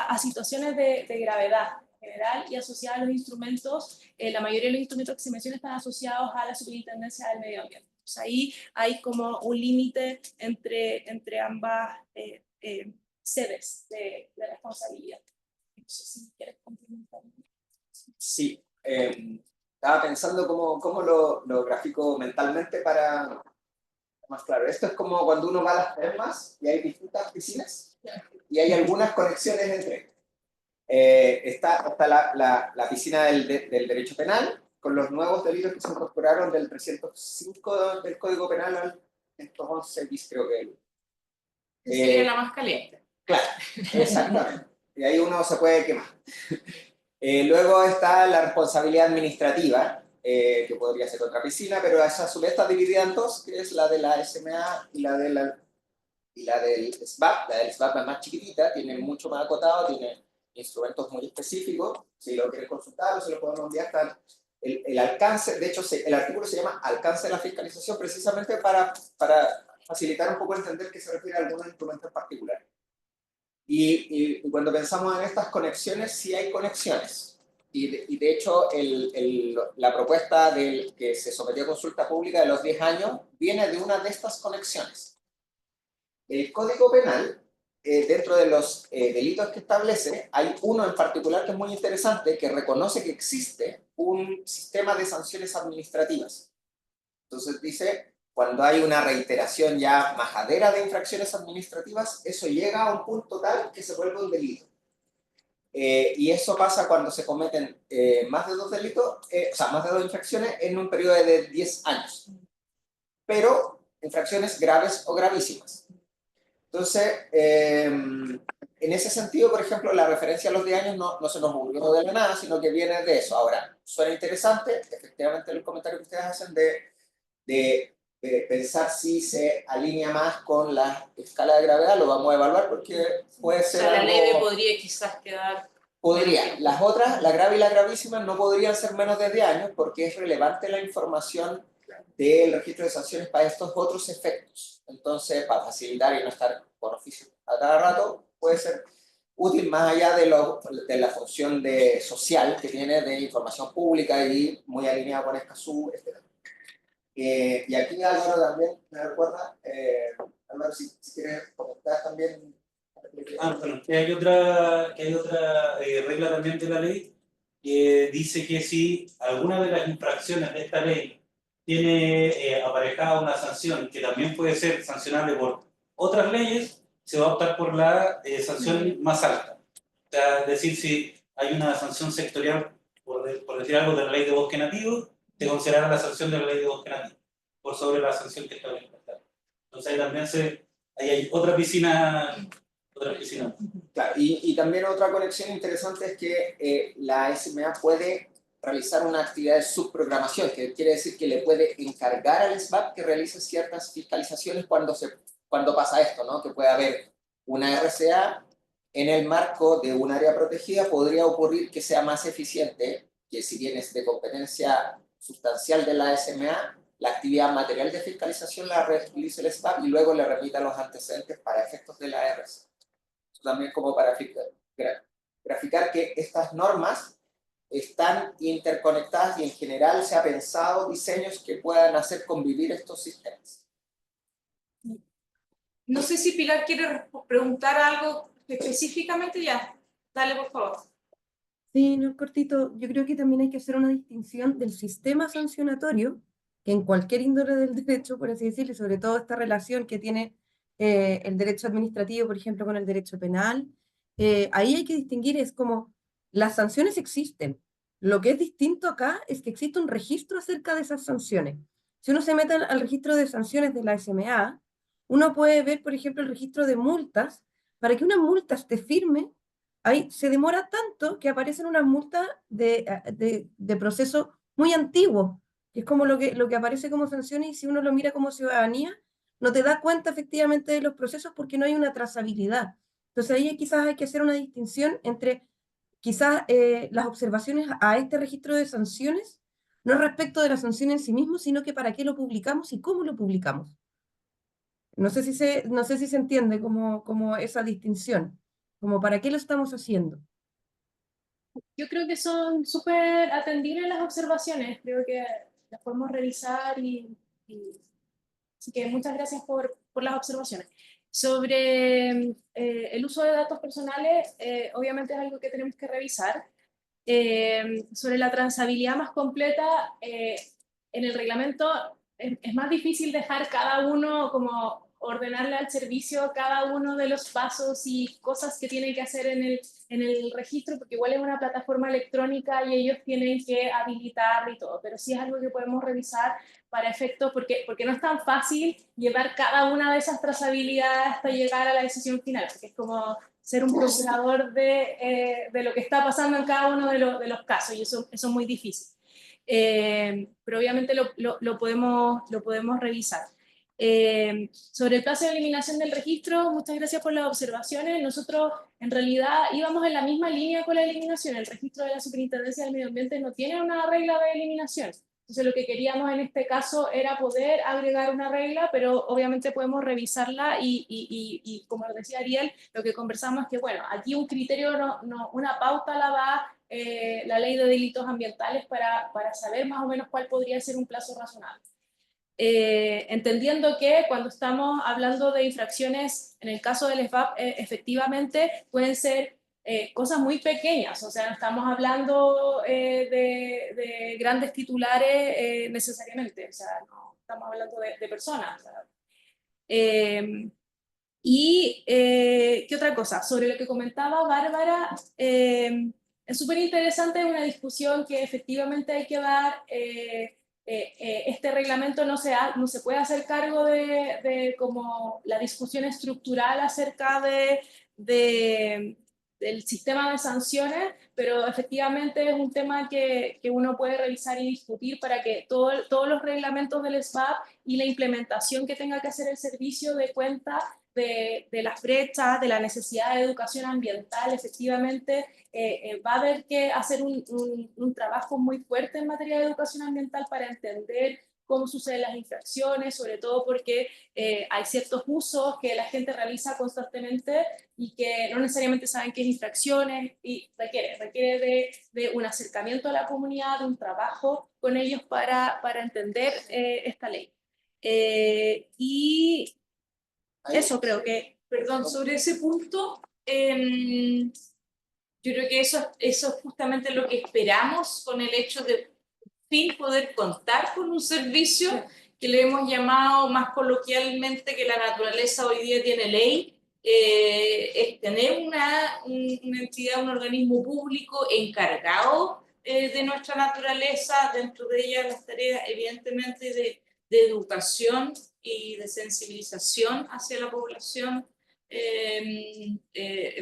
a situaciones de gravedad general y asociada a los instrumentos, la mayoría de los instrumentos que se mencionan están asociados a la Superintendencia del Medio Ambiente. Pues ahí hay como un límite entre ambas sedes de responsabilidad. No sé si quieres complementar. Sí, estaba pensando cómo lo grafico mentalmente para más claro. Esto es como cuando uno va a las termas y hay distintas piscinas y hay algunas conexiones entre. Está la piscina del derecho penal con los nuevos delitos que se incorporaron del 305 del Código Penal al 111 bis, creo que sería la más caliente. Claro, exactamente. Y ahí uno se puede quemar. Luego está la responsabilidad administrativa, que podría ser otra piscina, pero esa a su vez está dividida en dos, que es la de la SMA y la del SBAP. La del SBAP es más chiquitita, tiene mucho más acotado, tiene instrumentos muy específicos. Si lo quieren consultar, se lo podemos enviar hasta el alcance. De hecho, el artículo se llama Alcance de la fiscalización, precisamente para facilitar un poco entender qué se refiere a algunos instrumentos particulares. Y cuando pensamos en estas conexiones, sí hay conexiones. y de hecho la propuesta que se sometió a consulta pública de los 10 años viene de una de estas conexiones. El Código Penal, dentro de los delitos que establece, hay uno en particular que es muy interesante, que reconoce que existe un sistema de sanciones administrativas. Entonces dice, cuando hay una reiteración ya majadera de infracciones administrativas, eso llega a un punto tal que se vuelve un delito. Y eso pasa cuando se cometen más de 2 delitos, o sea, más de 2 infracciones en un periodo de 10 años. Pero infracciones graves o gravísimas. Entonces, en ese sentido, por ejemplo, la referencia a los 10 años no se nos ocurrió de la nada, sino que viene de eso. Ahora, suena interesante, efectivamente, el comentario que ustedes hacen de pensar si se alinea más con la escala de gravedad, lo vamos a evaluar porque puede ser O sea, la algo... leve podría quizás quedar... Podría. Las otras, la grave y la gravísima, no podrían ser menos de 10 años porque es relevante la información del registro de sanciones para estos otros efectos. Entonces, para facilitar y no estar por oficio a cada rato, puede ser útil más allá de la función social que tiene de información pública y muy alineado con Escazú, etc. Y aquí Álvaro también me recuerda, Álvaro, si quieres comentar también. Bueno, que hay otra regla también de la ley que dice que si alguna de las infracciones de esta ley tiene aparejada una sanción que también puede ser sancionable por otras leyes, se va a optar por la sanción más alta. O sea, es decir, si hay una sanción sectorial, por decir algo, de la ley de bosque nativo, se considerará la sanción de la ley de bosque nativo, por sobre la sanción que establece la ley. Entonces ahí también ahí hay otra piscina. Claro, y también otra conexión interesante es que la SMA puede realizar una actividad de subprogramación, que quiere decir que le puede encargar al SBAP que realice ciertas fiscalizaciones cuando pasa esto, ¿no? Que puede haber una RCA en el marco de un área protegida, podría ocurrir que sea más eficiente, que si bien es de competencia sustancial de la SMA, la actividad material de fiscalización la realice el SBAP y luego le remita los antecedentes para efectos de la RCA. También como para graficar que estas normas están interconectadas y en general se ha pensado diseños que puedan hacer convivir estos sistemas. No sé si Pilar quiere preguntar algo específicamente ya. Dale, por favor. Sí, no, cortito. Yo creo que también hay que hacer una distinción del sistema sancionatorio, que en cualquier índole del derecho, por así decirlo, y sobre todo esta relación que tiene el derecho administrativo, por ejemplo, con el derecho penal, ahí hay que distinguir, es como, las sanciones existen. Lo que es distinto acá es que existe un registro acerca de esas sanciones. Si uno se mete al registro de sanciones de la SMA, uno puede ver, por ejemplo, el registro de multas. Para que una multa esté firme, ahí se demora tanto que aparecen unas multas de proceso muy antiguo, que es como lo que aparece como sanciones, y si uno lo mira como ciudadanía, no te da cuenta efectivamente de los procesos porque no hay una trazabilidad. Entonces ahí quizás hay que hacer una distinción entre quizás las observaciones a este registro de sanciones, no respecto de la sanción en sí mismo, sino que para qué lo publicamos y cómo lo publicamos. No sé si se entiende como esa distinción, como para qué lo estamos haciendo. Yo creo que son súper atendibles las observaciones, creo que las podemos revisar así que muchas gracias por las observaciones. Sobre el uso de datos personales, obviamente es algo que tenemos que revisar. Sobre la trazabilidad más completa, en el reglamento es más difícil dejar cada uno, como ordenarle al servicio cada uno de los pasos y cosas que tienen que hacer en el registro, porque igual es una plataforma electrónica y ellos tienen que habilitarlo y todo, pero sí es algo que podemos revisar para efectos, porque no es tan fácil llevar cada una de esas trazabilidades hasta llegar a la decisión final, porque es como ser un procurador de lo que está pasando en cada uno de los casos, y eso es muy difícil. Pero obviamente lo podemos revisar. Sobre el plazo de eliminación del registro, muchas gracias por las observaciones. Nosotros en realidad íbamos en la misma línea con la eliminación. El registro de la Superintendencia del Medio Ambiente no tiene una regla de eliminación. Entonces lo que queríamos en este caso era poder agregar una regla, pero obviamente podemos revisarla y como lo decía Ariel, lo que conversamos es que, bueno, aquí un criterio, una pauta la va la ley de delitos ambientales para saber más o menos cuál podría ser un plazo razonable. Entendiendo que cuando estamos hablando de infracciones, en el caso del SBAP, efectivamente pueden ser cosas muy pequeñas, o sea, no estamos hablando de grandes titulares necesariamente, o sea, no estamos hablando de personas. O sea, ¿qué otra cosa? Sobre lo que comentaba Bárbara, es súper interesante una discusión que efectivamente hay que dar. Este reglamento no se puede hacer cargo de como la discusión estructural acerca del sistema de sanciones, pero efectivamente es un tema que uno puede revisar y discutir para que todos los reglamentos del SBAP y la implementación que tenga que hacer el servicio dé cuenta de las brechas, de la necesidad de educación ambiental. Efectivamente, va a haber que hacer un trabajo muy fuerte en materia de educación ambiental para entender cómo suceden las infracciones, sobre todo porque hay ciertos usos que la gente realiza constantemente y que no necesariamente saben qué es infracciones, y requiere de un acercamiento a la comunidad, de un trabajo con ellos para entender esta ley. Y eso creo que, Perdón, sobre ese punto, yo creo que eso es justamente lo que esperamos con el hecho de fin poder contar con un servicio que le hemos llamado más coloquialmente, que la naturaleza hoy día tiene ley, es tener una entidad, un organismo público encargado de nuestra naturaleza, dentro de ella las tareas evidentemente de educación y de sensibilización hacia la población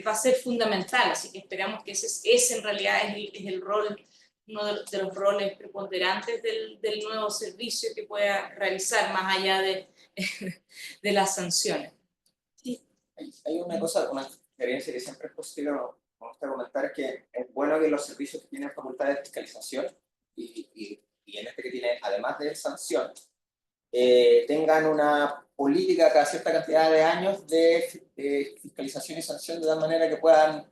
va a ser fundamental, así que esperamos que ese en realidad es el rol, uno de los roles preponderantes del nuevo servicio que pueda realizar más allá de las sanciones. Sí. Hay una cosa, una experiencia que siempre es posible, me gusta comentar, es que es bueno que los servicios que tienen facultad de fiscalización y en este que tiene, además de sanción, tengan una política cada cierta cantidad de años de fiscalización y sanción, de tal manera que puedan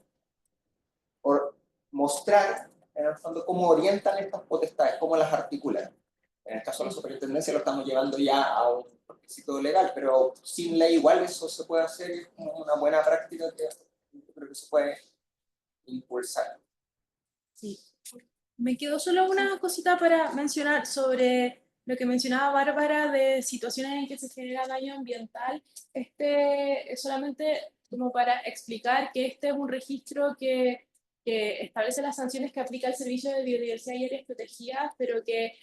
mostrar en el fondo cómo orientan estas potestades, cómo las articulan. En el caso de la superintendencia lo estamos llevando ya a un requisito legal, pero sin ley igual eso se puede hacer, es como una buena práctica que yo creo que se puede impulsar. Sí. Me quedó solo una cosita para mencionar sobre lo que mencionaba Bárbara de situaciones en que se genera daño ambiental. Es solamente como para explicar que este es un registro que establece las sanciones que aplica el Servicio de Biodiversidad y Áreas Protegidas, pero que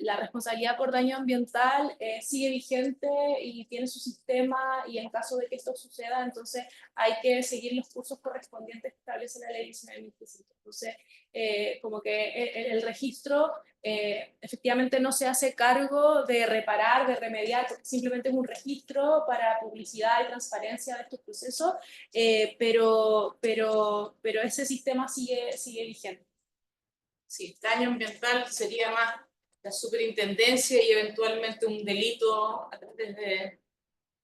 la responsabilidad por daño ambiental sigue vigente y tiene su sistema, y en caso de que esto suceda, entonces hay que seguir los cursos correspondientes que establece la Ley 19.025. Entonces, como que el registro efectivamente no se hace cargo de reparar, de remediar, porque simplemente es un registro para publicidad y transparencia de estos procesos, pero ese sistema sigue vigente. Sí, daño ambiental sería más la superintendencia y eventualmente un delito a través de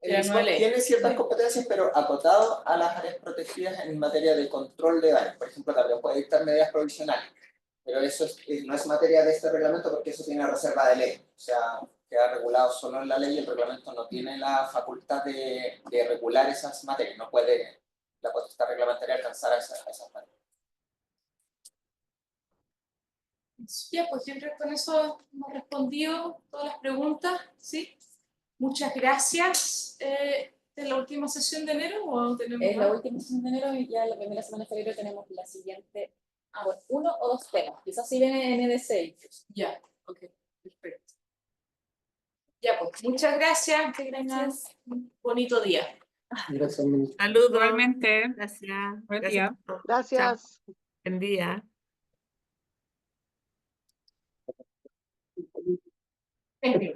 la nueva ley. Tiene ciertas competencias, pero acotado a las áreas protegidas en materia de control de daños. Por ejemplo, también puede dictar medidas provisionales, pero eso no es materia de este reglamento porque eso tiene reserva de ley. O sea, queda regulado solo en la ley y el reglamento no tiene la facultad de regular esas materias. No puede la potestad reglamentaria alcanzar a esas materias. Ya, pues yo creo que con eso hemos respondido todas las preguntas, ¿sí? Muchas gracias. ¿Es la última sesión de enero o tenemos? Es la última sesión de enero y ya la primera semana de febrero tenemos la siguiente. Bueno, 1 o 2 temas. Quizás si viene en NDC. Ya, ok, perfecto. Ya, pues muchas gracias. Que tengan un bonito día. Gracias, ministro. Saludos. Igualmente. Gracias. Buen Gracias. día. Gracias. Chao. Buen día. Gracias.